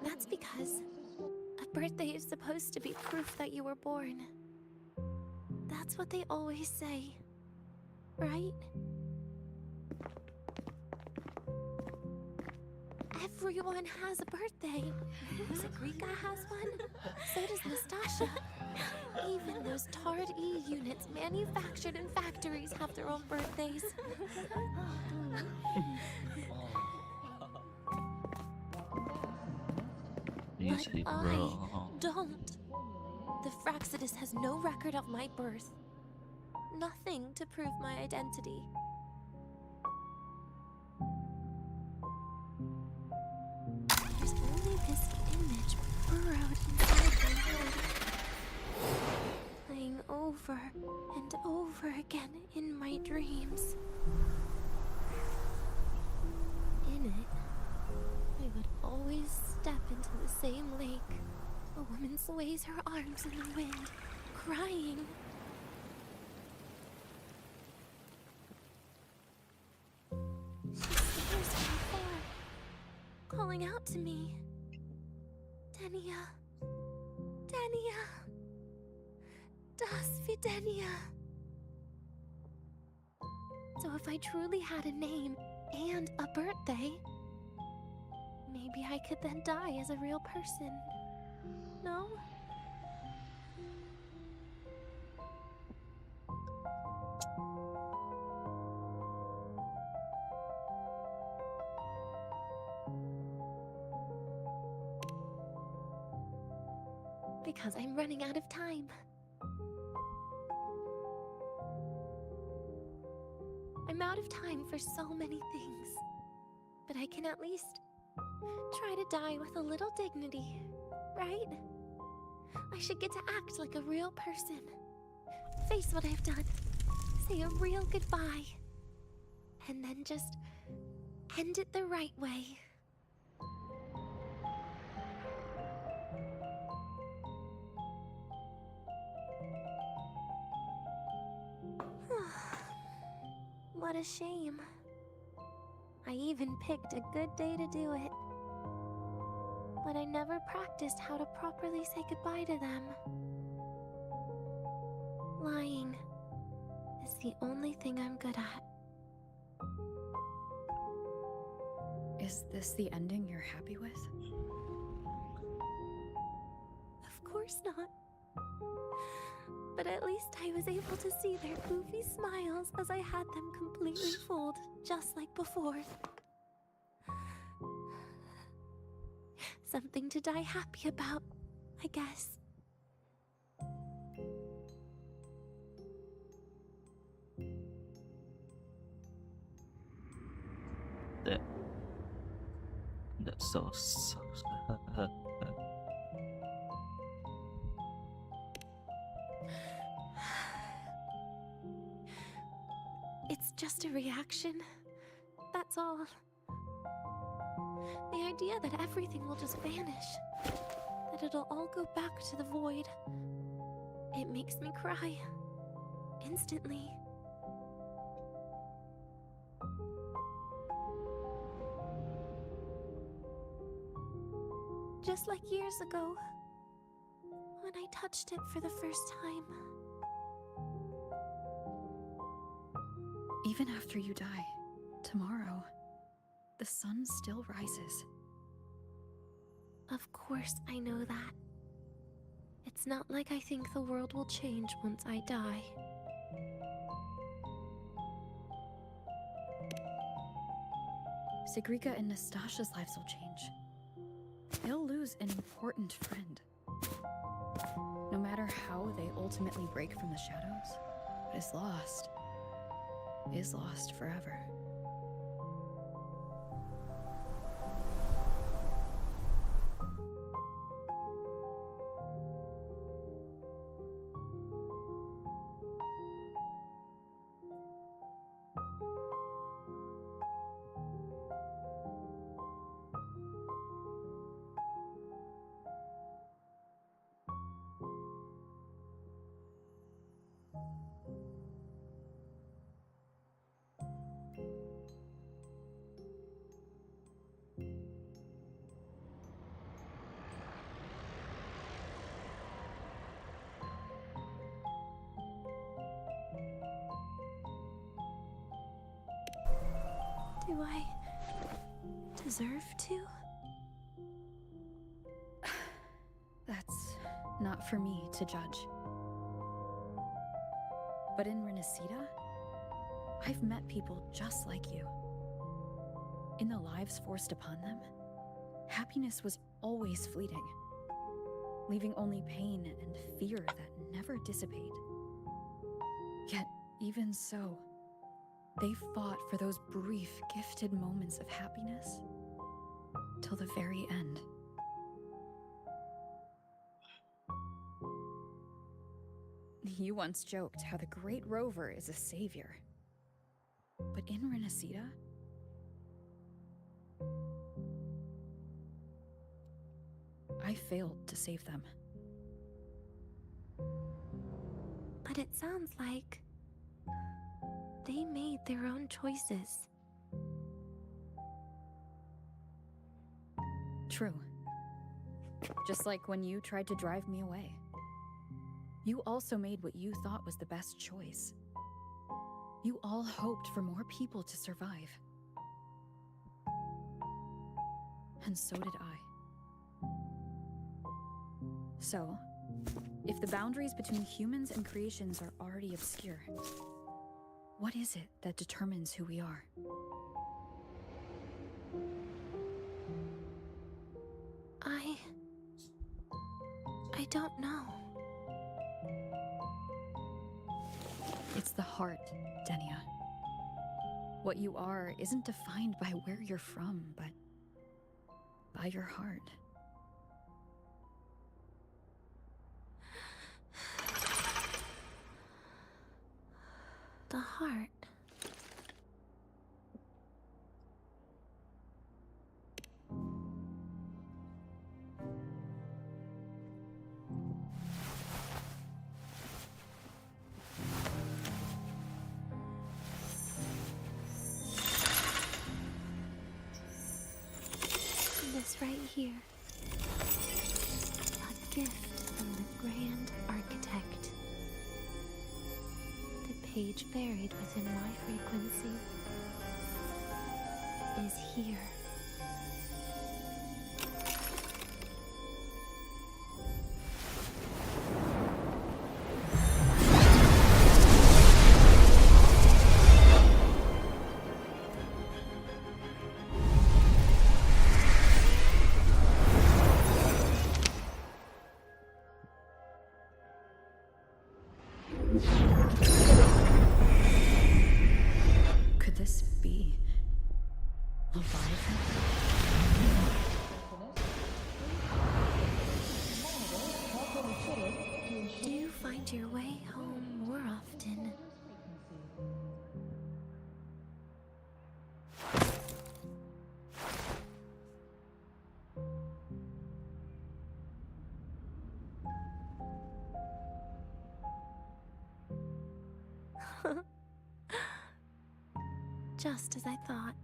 That's because a birthday is supposed to be proof that you were born. That's what they always say, right? Everyone has a birthday. Zagrika has one. So does Nastasha. Even those tarred E units manufactured in factories have their own birthdays. Music, But I bro. don't. The Fraxidus has no record of my birth. Nothing to prove my identity. There's only this image burrowed inside my head, playing over and over again in my dreams. In it, I would always step into the same lake. A woman sways her arms in the wind, crying. She stares from afar, calling out to me. Denia. Denia. Das wie Denia. So if I truly had a name and a birthday, maybe I could then die as a real person. No? Because I'm running out of time. I'm out of time for so many things. But I can at least try to die with a little dignity, right? I should get to act like a real person. Face what I've done. Say a real goodbye. And then just end it the right way. What a shame. I even picked a good day to do it. But I never practiced how to properly say goodbye to them. Lying is the only thing I'm good at. Is this the ending you're happy with? Of course not. But at least I was able to see their goofy smiles as I had them completely fooled, just like before. Something to die happy about, I guess. so. It's just a reaction. That's all. The idea that everything will just vanish, that it'll all go back to the void, it makes me cry. Instantly. Just like years ago, when I touched it for the first time. Even after you die, tomorrow, the sun still rises. Of course I know that. It's not like I think the world will change once I die. Sigrika and Nastasha's lives will change. They'll lose an important friend. No matter how they ultimately break from the shadows, what is lost forever. Do I deserve to? That's not for me to judge. But in Renacida, I've met people just like you. In the lives forced upon them, happiness was always fleeting, leaving only pain and fear that never dissipate. Yet, even so, they fought for those brief, gifted moments of happiness till the very end. You once joked how the Great Rover is a savior. But in Renacida, I failed to save them. But it sounds like they made their own choices. True. Just like when you tried to drive me away. You also made what you thought was the best choice. You all hoped for more people to survive. And so did I. So, if the boundaries between humans and creations are already obscure, what is it that determines who we are? I don't know. It's the heart, Denia. What you are isn't defined by where you're from, but by your heart. The heart. This right here. A gift from the Grand Architect. The page buried within my frequency is here. Could this be Leviathan? Just as I thought.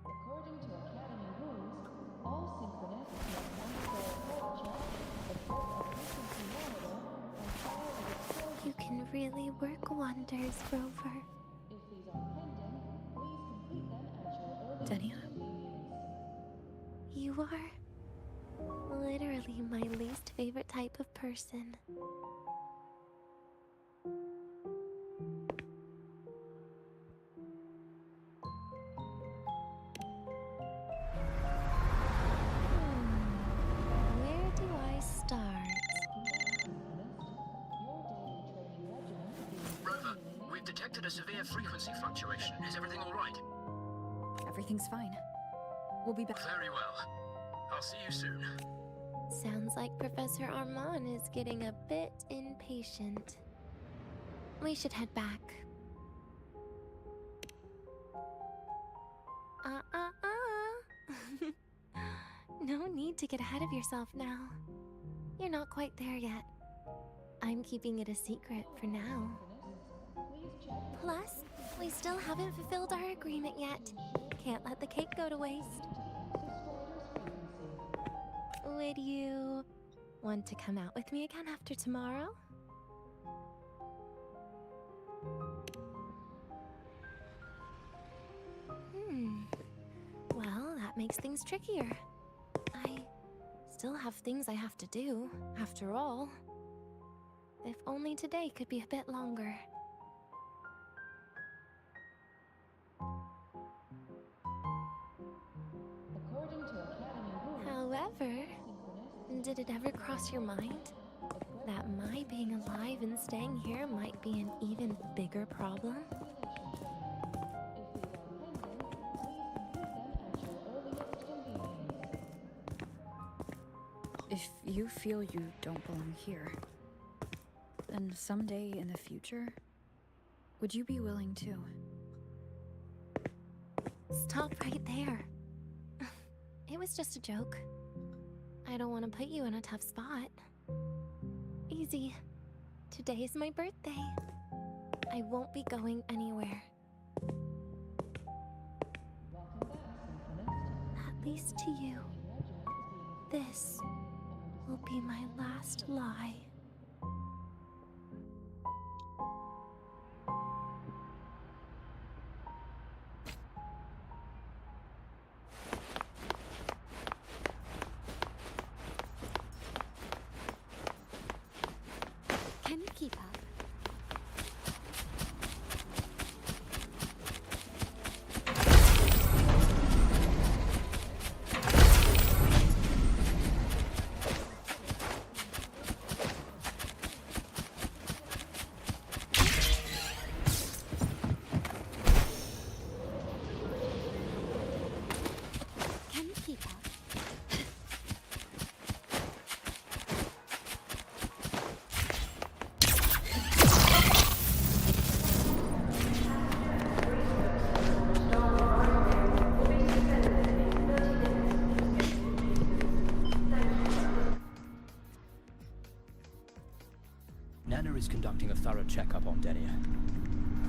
According to Academy rules, all synchronists must undergo a health check, report a frequency monitor, and file a disclosure. You can really work wonders, Rover. If these are pending, please complete them at your earliest Denia? convenience. You are literally my least favorite type of person. Where do I start? Rover, we've detected a severe frequency fluctuation. Is everything all right? Everything's fine. We'll be back. Very well. I'll see you soon. Sounds like Professor Armand is getting a bit impatient. We should head back. No need to get ahead of yourself now. You're not quite there yet. I'm keeping it a secret for now. Plus, we still haven't fulfilled our agreement yet. Can't let the cake go to waste. Would you want to come out with me again after tomorrow? Well, that makes things trickier. I still have things I have to do, after all. If only today could be a bit longer. According to Academy rules, However, did it ever cross your mind that my being alive and staying here might be an even bigger problem? if these are pending, please complete them at your earliest convenience. If you feel you don't belong here, then someday in the future, would you be willing to? Stop right there. It was just a joke. I don't want to put you in a tough spot. Easy. Today is my birthday. I won't be going anywhere. Welcome back, Synchronist. At least to you. This will be my last lie. Can you keep up? Can you keep up? Nana is conducting a thorough checkup on Denia.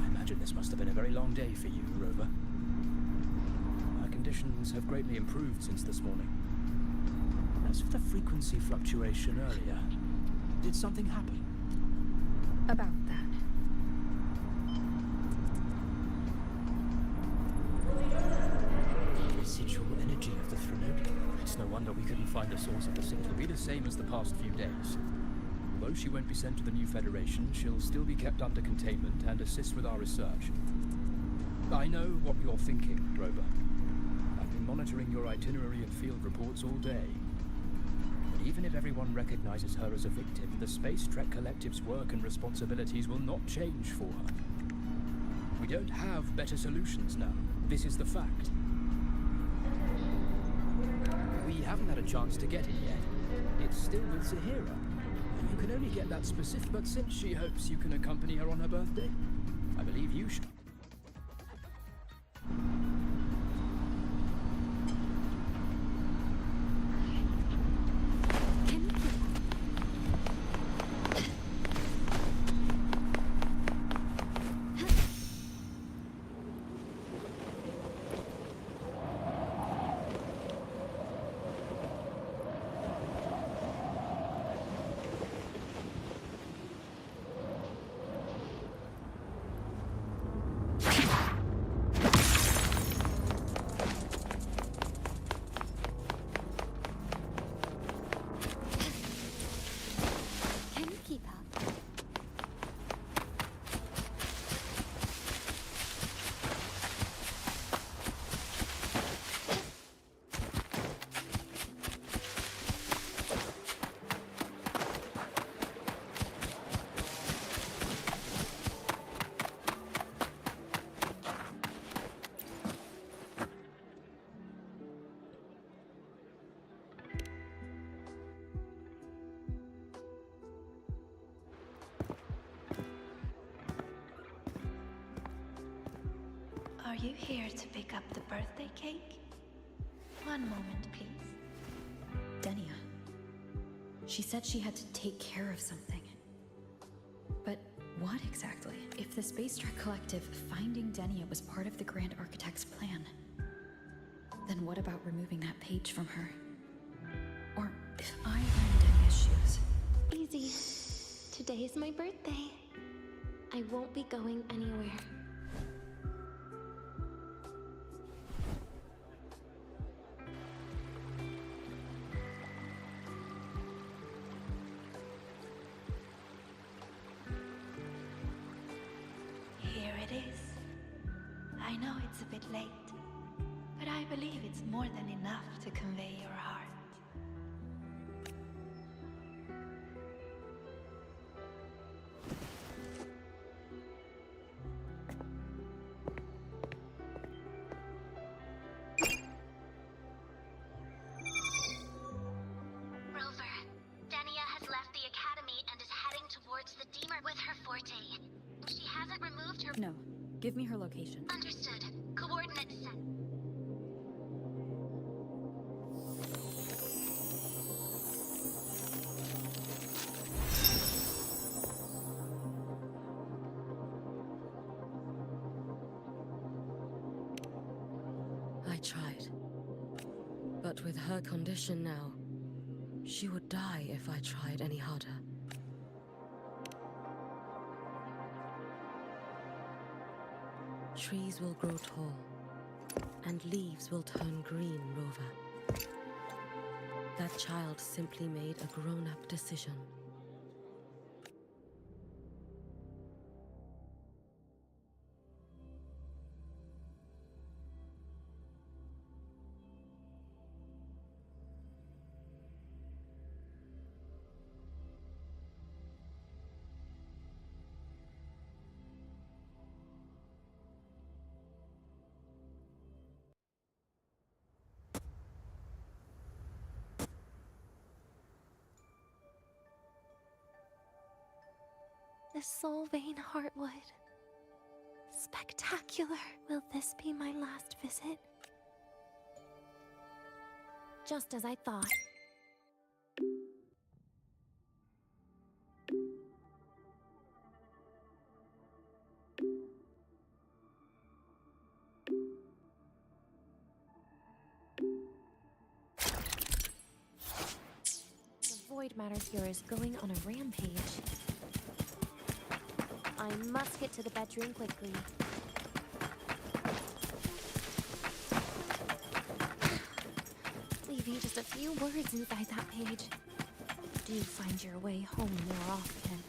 I imagine this must have been a very long day for you, Rover. Her conditions have greatly improved since this morning. As for the frequency fluctuation earlier, did something happen? About that. Residual energy of the Threnodian. It's no wonder we couldn't find the source of the signal. It'll be the same as the past few days. Although she won't be sent to the new Federation, she'll still be kept under containment and assist with our research. I know what you're thinking, Rover. I've been monitoring your itinerary and field reports all day. But even if everyone recognizes her as a victim, the Space Trek Collective's work and responsibilities will not change for her. We don't have better solutions now. This is the fact. We haven't had a chance to get it yet. It's still with Zahira. You can only get that specific, but since she hopes you can accompany her on her birthday, I believe you should. Can you keep up? you here to pick up the birthday cake? One moment, please. Denia. She said she had to take care of something. But what exactly? If the Space Trek Collective finding Denia was part of the Grand Architect's plan, then what about removing that page from her? Or if I were in Denia's shoes? Easy. Today is my birthday. I won't be going anywhere. Here it is. I know it's a bit late, but I believe it's more than enough to convey your heart. Rover, Denia has left the academy and is heading towards the Deemer with her forte. She hasn't removed her... No. Give me her location. Understood. Coordinates set. I tried. But with her condition now, she would die if I tried any harder. Trees will grow tall, and leaves will turn green, Rover. That child simply made a grown-up decision. The Soul Vein Heartwood. Spectacular. Will this be my last visit? Just as I thought. The void matter here is going on a rampage. I must get to the bedroom quickly. Leaving just a few words inside that page. Do find your way home more often.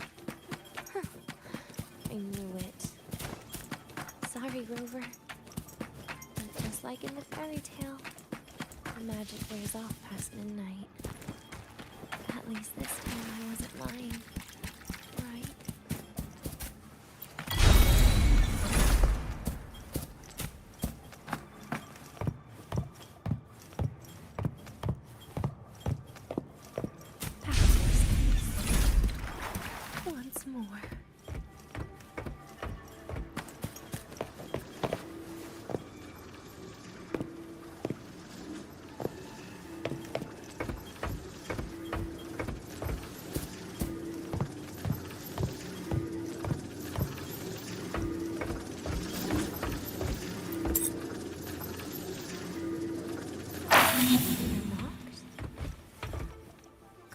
I knew it. Sorry, Rover. But just like in the fairy tale, the magic wears off past midnight. At least this time I wasn't lying. Right? Once more.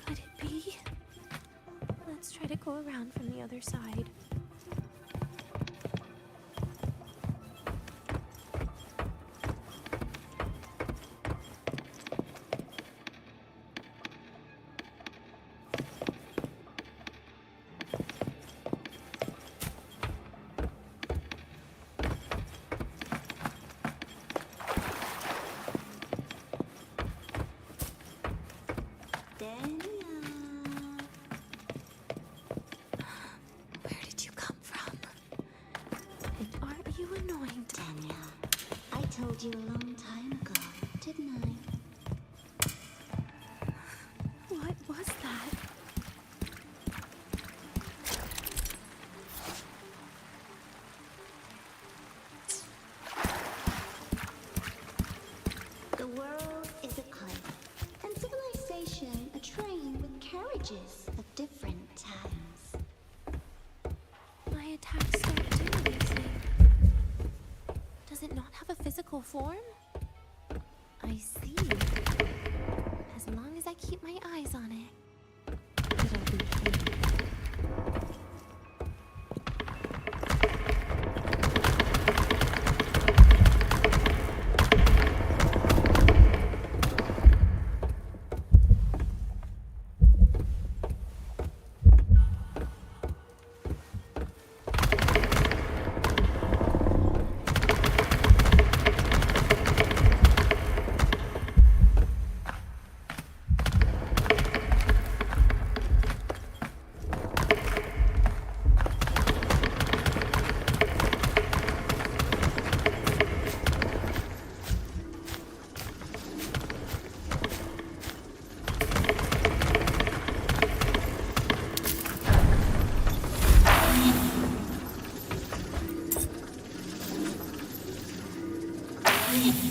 Could it be? Let's try to go around from the other side. Where did you come from? And aren't you annoying, Denia, I told you a long time ago, didn't I? What was that? flashes of different times. My attacks don't do anything. Does it not have a physical form? I see. As long as I keep my eyes on it, it'll be fine.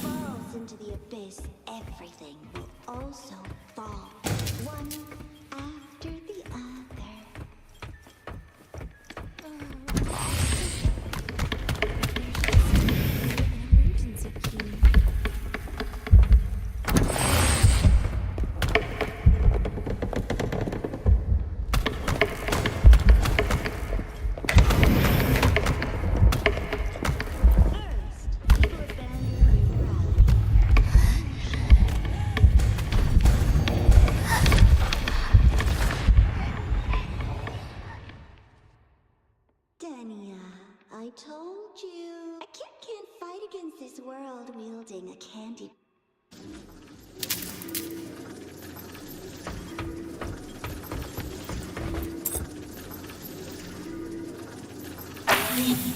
Falls into the abyss, everything will also fall, one after the other. Emergency key. Denia, I told you. A kid can't fight against this world wielding a candy.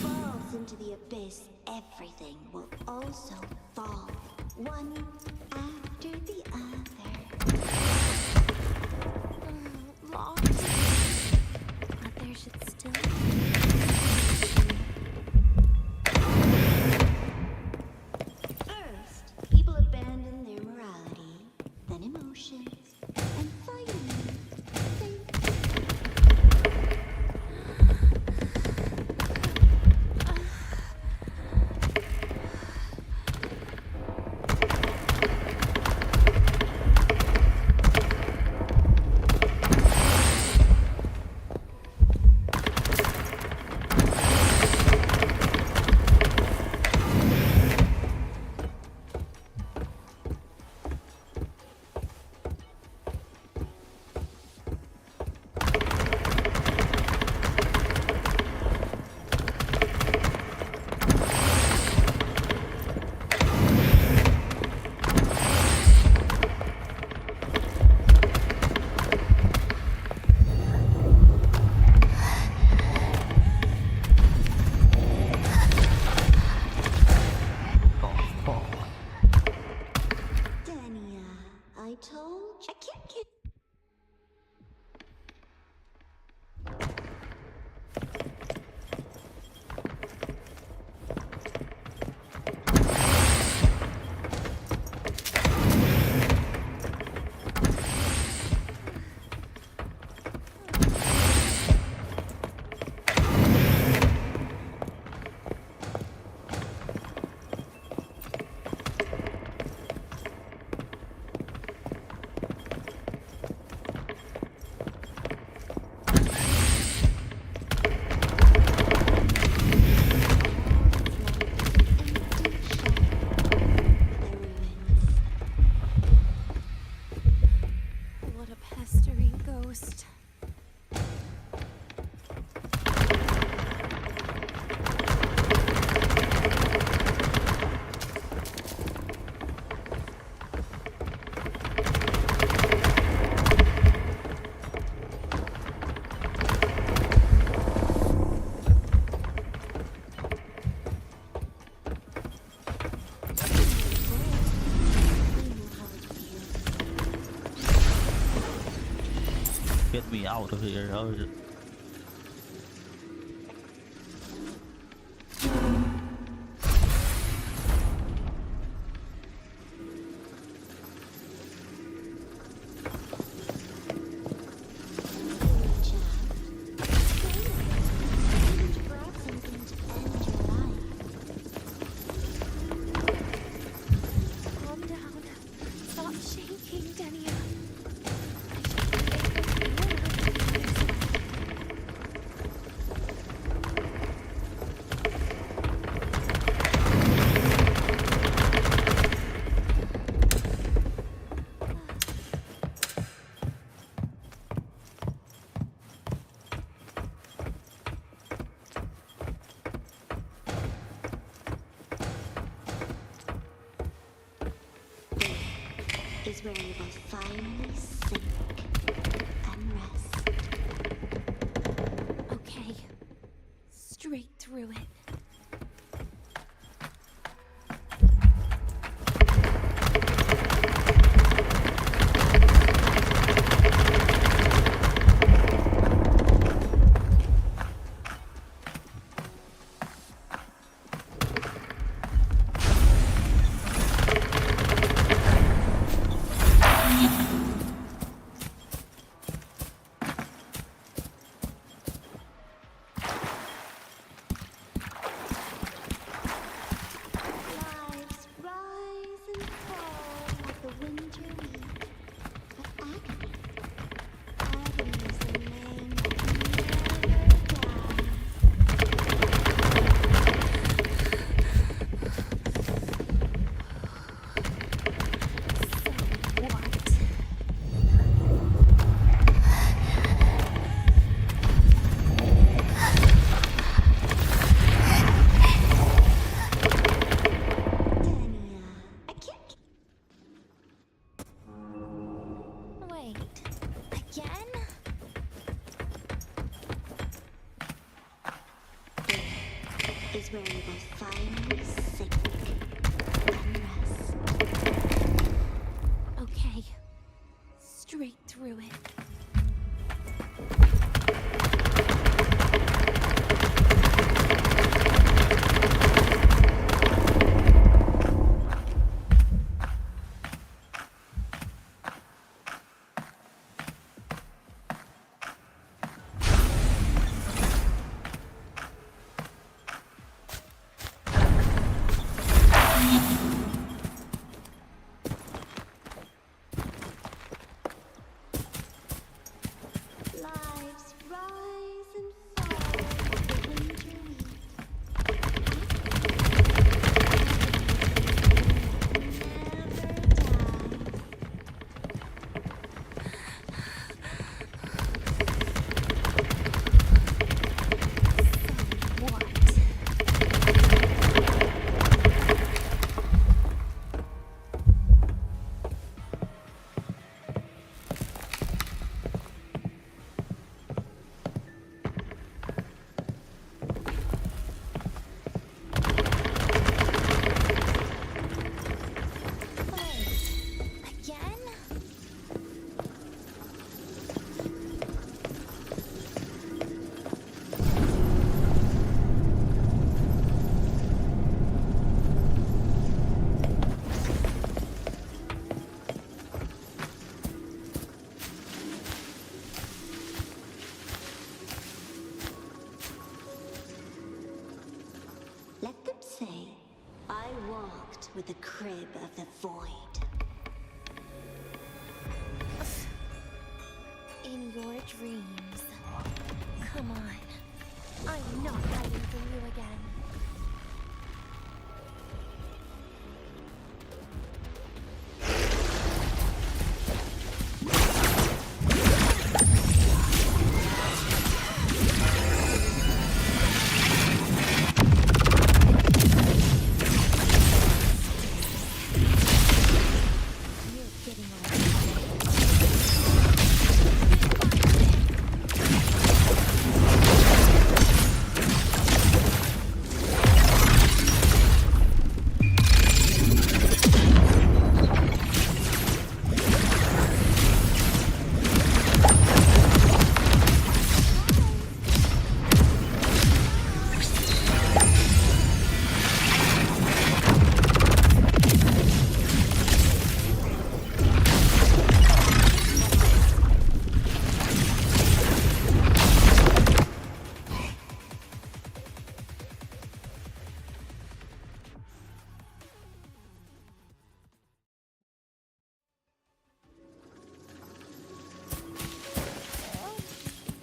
Falls into the abyss, everything will also fall, one after the other. Locked. But there should still be. First, people abandon their morality, then emotions, and finally, faith. Denia, I told you. A kid can't. What a pestering ghost. Get me out of here. where you will finally sink and rest. Okay. Straight through it. Lives rise and fall like the winter wheat. But agony is a name that never dies. Denia, I can't. Wait. Again? Is where you will finally sink and rest. Okay. Straight through it. Lives rise and fall like the winter wheat. Never dies. Again? Let them say, I walked with the crib of the void. In your dreams. Come on. I am not hiding from you again. You're getting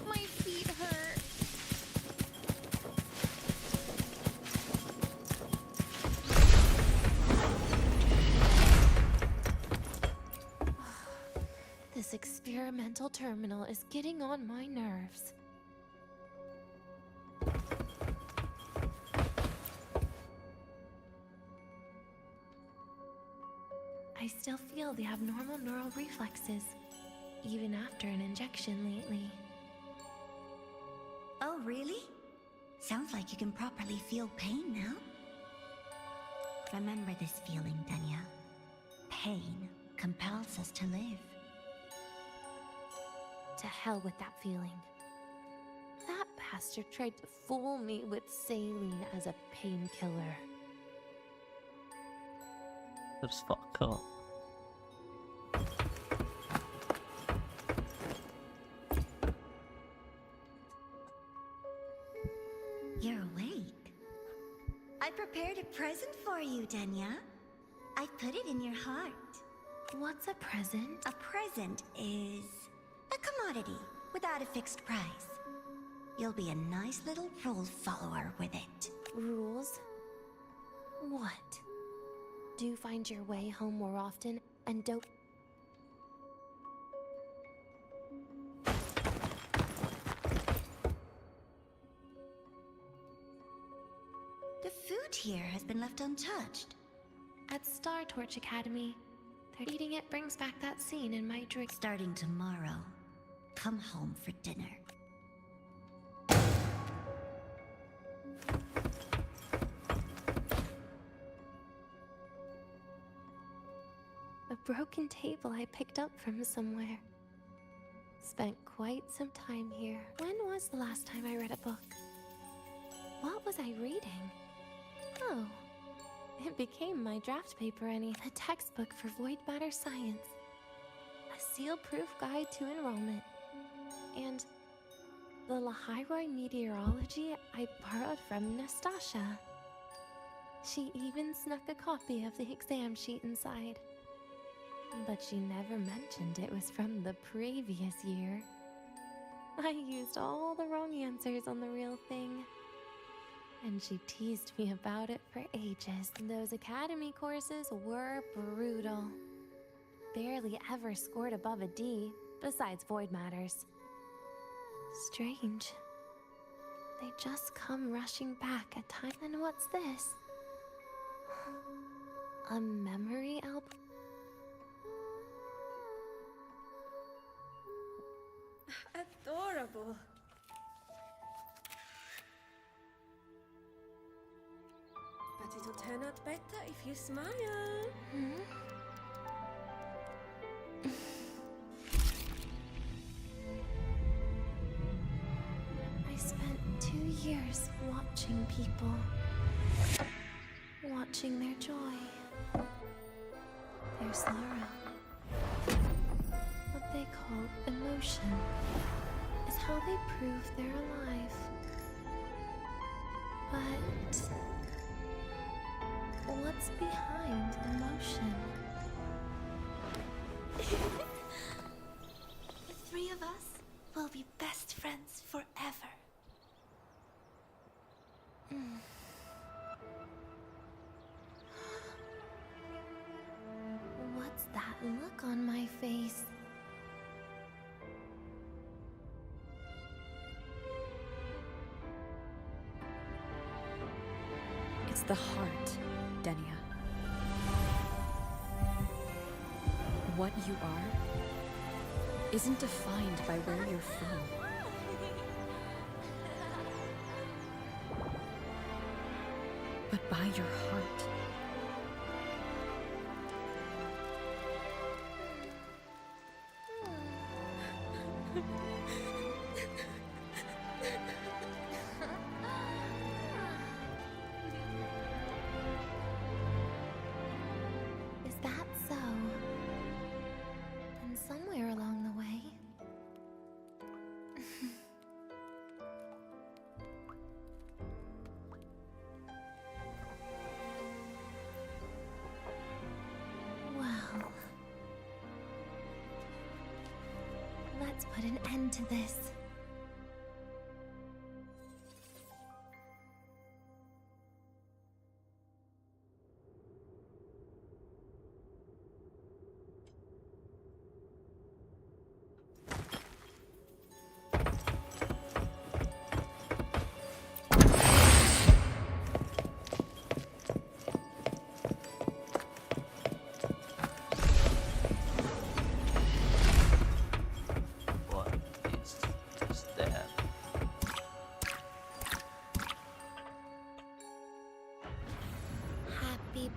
my feet hurt. This experimental terminal is getting on my nerves. I I still feel the abnormal neural reflexes, even after an injection lately. Oh, really? Sounds like you can properly feel pain now. Remember this feeling, Denia. Pain compels us to live. To hell with that feeling. That bastard tried to fool me with saline as a painkiller. Just fuck up. You're awake. I prepared a present for you, Denia. I put it in your heart. What's a present? A present is a commodity without a fixed price. You'll be a nice little rule follower with it. Rules? What? Do find your way home more often and don't... The food here has been left untouched. At Star Torch Academy, eating it brings back that scene in my dream. Starting tomorrow, come home for dinner. A broken table I picked up from somewhere. Spent quite some time here. When was the last time I read a book? What was I reading? Oh, it became my draft paper a textbook for void matter science. A seal-proof guide to enrollment. And the Lahairoi meteorology I borrowed from Nastasha. She even snuck a copy of the exam sheet inside. But she never mentioned it was from the previous year. I used all the wrong answers on the real thing. And she teased me about it for ages. Those academy courses were brutal. Barely ever scored above a D, besides void matters. Strange. They just come rushing back at times. And what's this? A memory album? Adorable. But it'll turn out better if you smile. I spent 2 years watching people. Watching their joy. Their sorrow. What they call emotion is how they prove they're alive. But what's behind emotion? The three of us will be best friends forever. What's that look on my face? It's the heart, Denia. What you are isn't defined by where you're from. But by your heart. Is that so? Then somewhere along the way... Well... Let's put an end to this.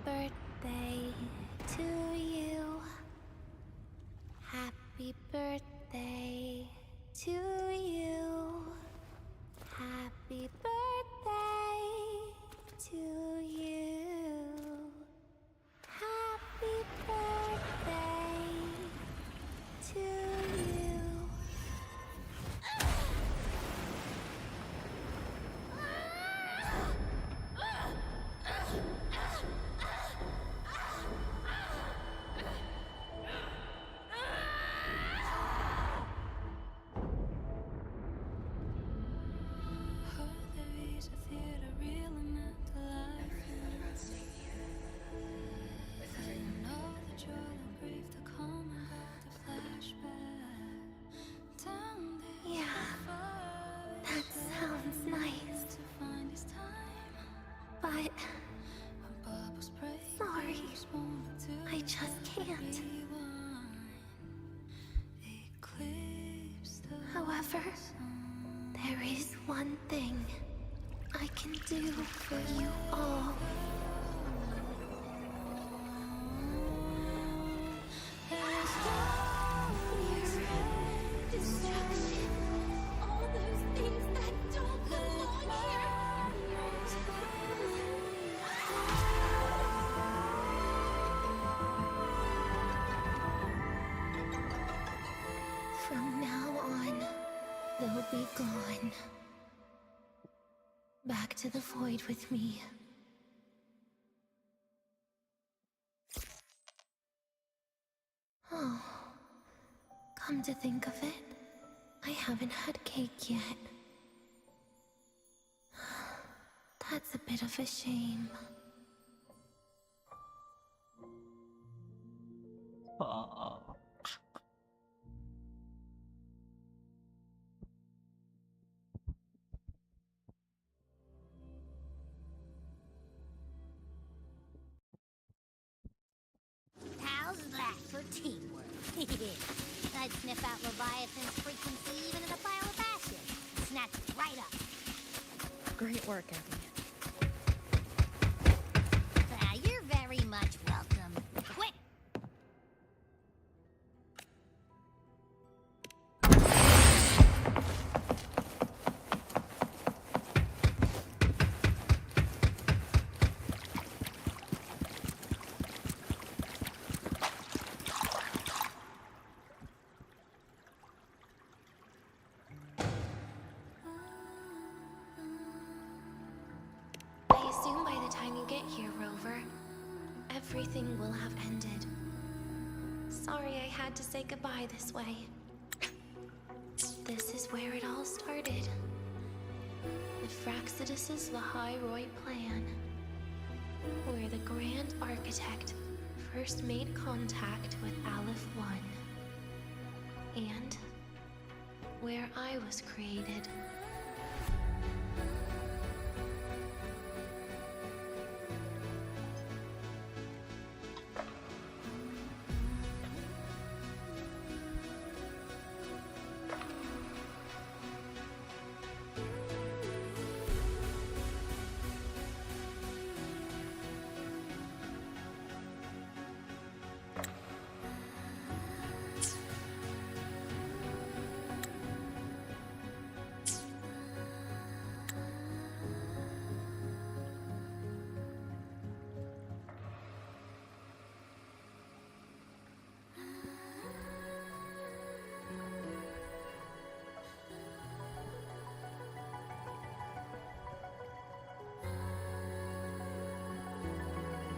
birthday to you. Happy birthday to you. Happy birthday to you. Happy birthday to you. Yeah, that sounds nice. But sorry, I just can't. However, there is one thing I can do for you all. Destruction, all those things that don't belong here. From now on, they'll be gone. Back to the void with me. Oh, come to think of it, I haven't had cake yet. That's a bit of a shame. Ah. How's that for teamwork? I'd sniff out Leviathan's frequency even in a pile of ashes. Snatch it right up. Great work, Abby. You're very much welcome. Quick! I assume by the time you get here, Rover, everything will have ended. Sorry I had to say goodbye this way. This is where it all started. The Fraxidus' Lahairoi plan. Where the Grand Architect first made contact with Aleph One. And where I was created.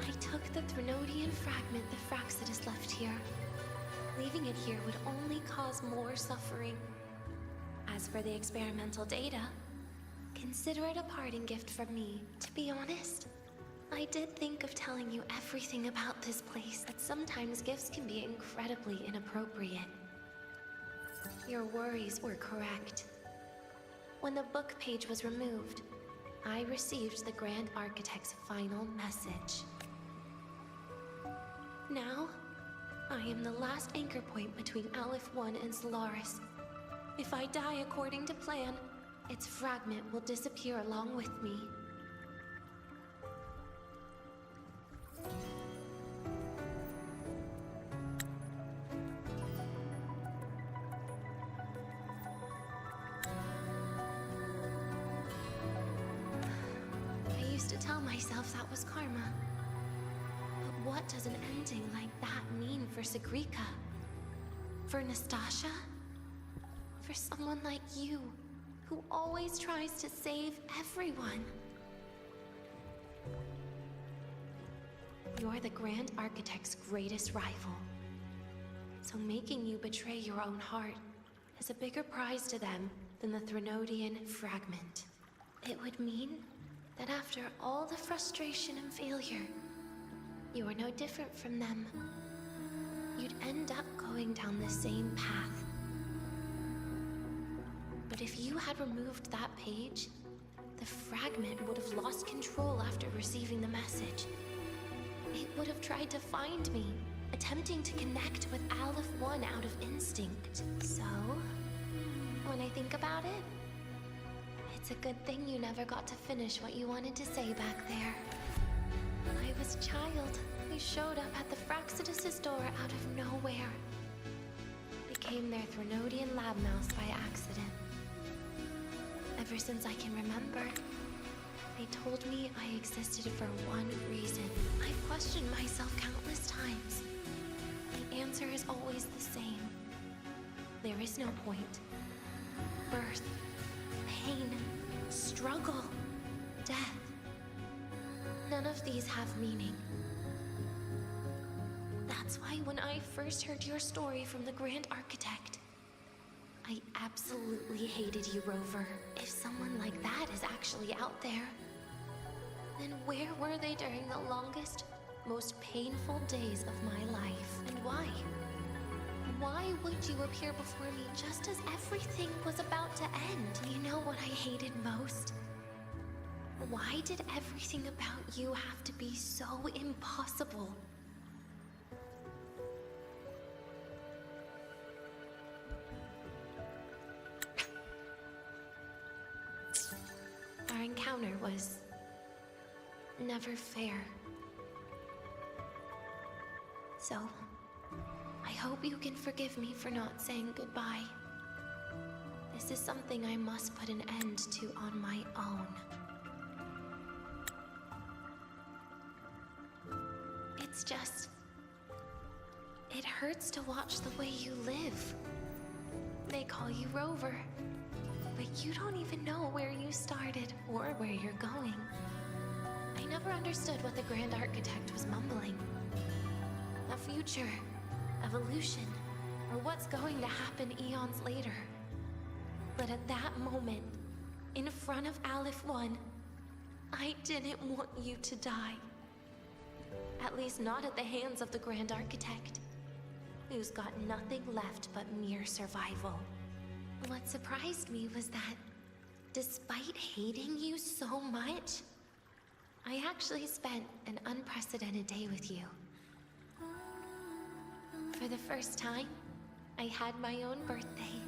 I took the Threnodian fragment the Fraxidus left here. Leaving it here would only cause more suffering. As for the experimental data, consider it a parting gift from me. To be honest, I did think of telling you everything about this place, but sometimes gifts can be incredibly inappropriate. Your worries were correct. When the book page was removed, I received the Grand Architect's final message. Now, I am the last anchor point between Aleph One and Solaris. If I die according to plan, its fragment will disappear along with me. I used to tell myself that was karma. But what does an ending like that mean for Sagrika? For Nastasha? For someone like you, who always tries to save everyone? You're the Grand Architect's greatest rival. So making you betray your own heart is a bigger prize to them than the Threnodian fragment. It would mean that after all the frustration and failure, you are no different from them. You'd end up going down the same path. But if you had removed that page, the fragment would have lost control after receiving the message. It would have tried to find me, attempting to connect with Aleph 1 out of instinct. So, when I think about it, it's a good thing you never got to finish what you wanted to say back there. I was a child. We showed up at the Fraxidus' door out of nowhere. Became their Threnodian lab mouse by accident. Ever since I can remember, they told me I existed for one reason. I've questioned myself countless times. The answer is always the same. There is no point. Birth, pain, struggle, death. None of these have meaning. That's why when I first heard your story from the Grand Architect, I absolutely hated you, Rover. If someone like that is actually out there, then where were they during the longest, most painful days of my life? And why? Why would you appear before me just as everything was about to end? You know what I hated most? Why did everything about you have to be so impossible? Our encounter was never fair. So, I hope you can forgive me for not saying goodbye. This is something I must put an end to on my own. It's just... it hurts to watch the way you live. They call you Rover, but you don't even know where you started or where you're going. I never understood what the Grand Architect was mumbling. The future, evolution, or what's going to happen eons later. But at that moment, in front of Aleph 1, I didn't want you to die. At least not at the hands of the Grand Architect, who's got nothing left but mere survival. What surprised me was that, despite hating you so much, I actually spent an unprecedented day with you. For the first time, I had my own birthday.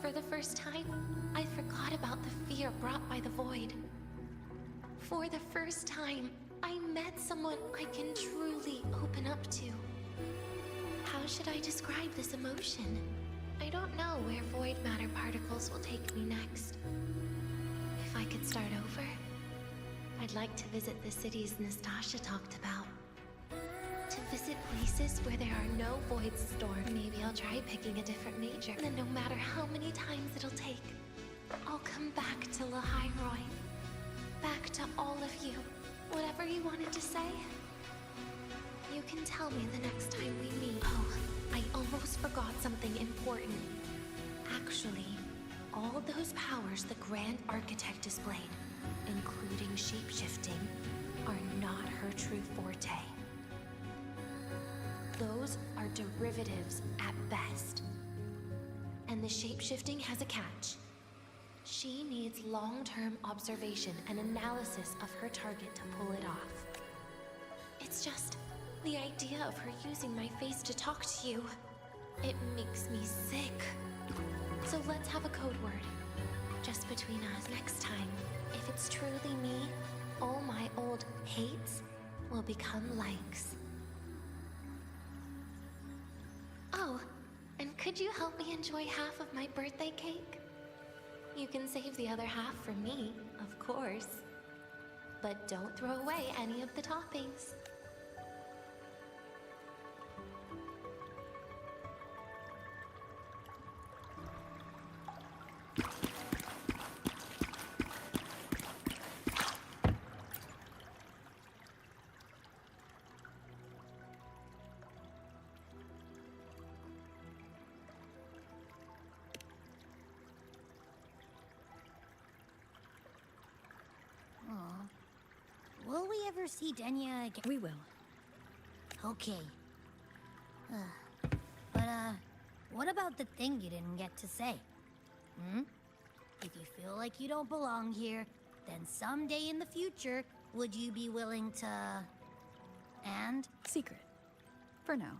For the first time, I forgot about the fear brought by the void. For the first time, I met someone I can truly open up to. How should I describe this emotion? I don't know where void matter particles will take me next. If I could start over, I'd like to visit the cities Nastasha talked about. To visit places where there are no voids stored. Maybe I'll try picking a different major. Then no matter how many times it'll take, I'll come back to Lahairoi. Back to all of you. Whatever you wanted to say, you can tell me the next time we meet. Oh, I almost forgot something important. Actually, all those powers the Grand Architect displayed, including shapeshifting, are not her true forte. Those are derivatives at best. And the shapeshifting has a catch. She needs long-term observation and analysis of her target to pull it off. It's just the idea of her using my face to talk to you. It makes me sick. So let's have a code word. Just between us next time. If it's truly me, all my old hates, will become likes. Oh, and could you help me enjoy half of my birthday cake? You can save the other half for me, of course. But don't throw away any of the toppings. Will we ever see Denia again? We will. Okay. What about the thing you didn't get to say? If you feel like you don't belong here, then someday in the future, would you be willing to... And? Secret. For now.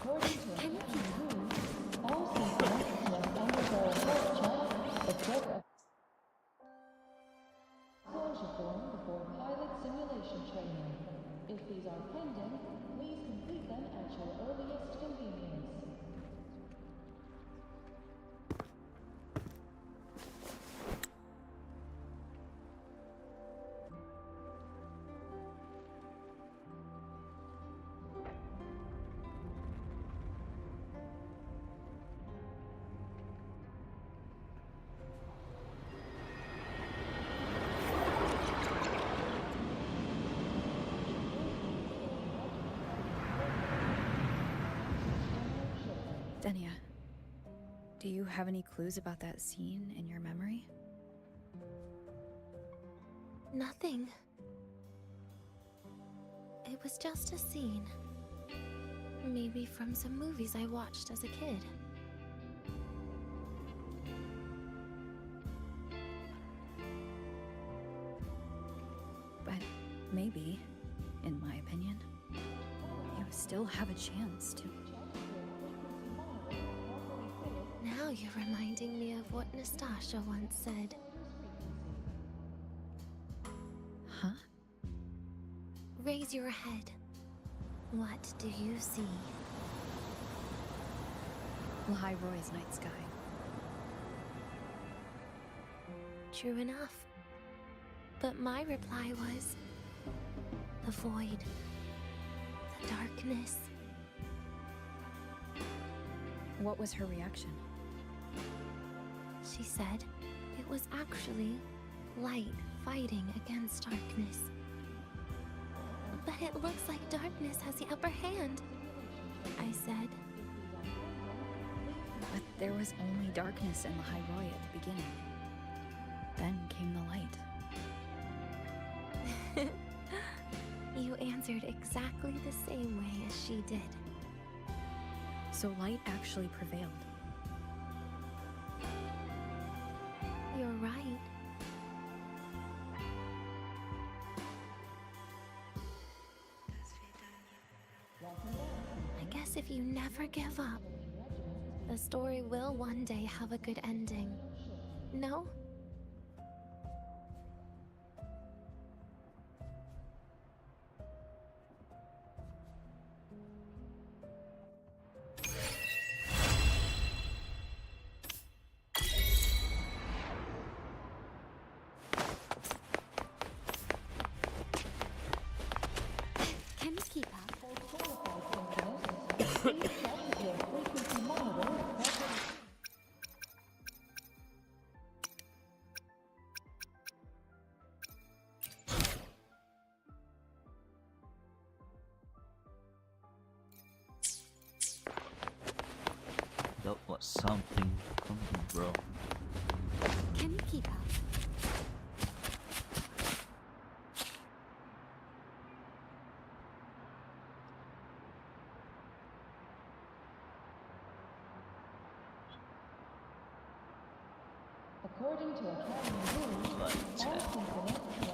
According to accounting rules, all synchronous must undergo a health check, a drug disclosure form before pilot simulation training. If these are pending, please complete them at your earliest convenience. Denia, do you have any clues about that scene in your memory? Nothing. It was just a scene. Maybe from some movies I watched as a kid. But maybe, in my opinion, you still have a chance to... Now you're reminding me of what Nastasha once said. Huh? Raise your head. What do you see? Leroy's night sky. True enough. But my reply was... the void. The darkness. What was her reaction? She said it was actually light fighting against darkness. But it looks like darkness has the upper hand, I said. But there was only darkness in Leroy at the beginning. Then came the light. You answered exactly the same way as she did. So light actually prevailed. You're right. I guess if you never give up, the story will one day have a good ending. No? Can you keep up? That was something, bro. Can you keep up? According to Academy rules, all synchronous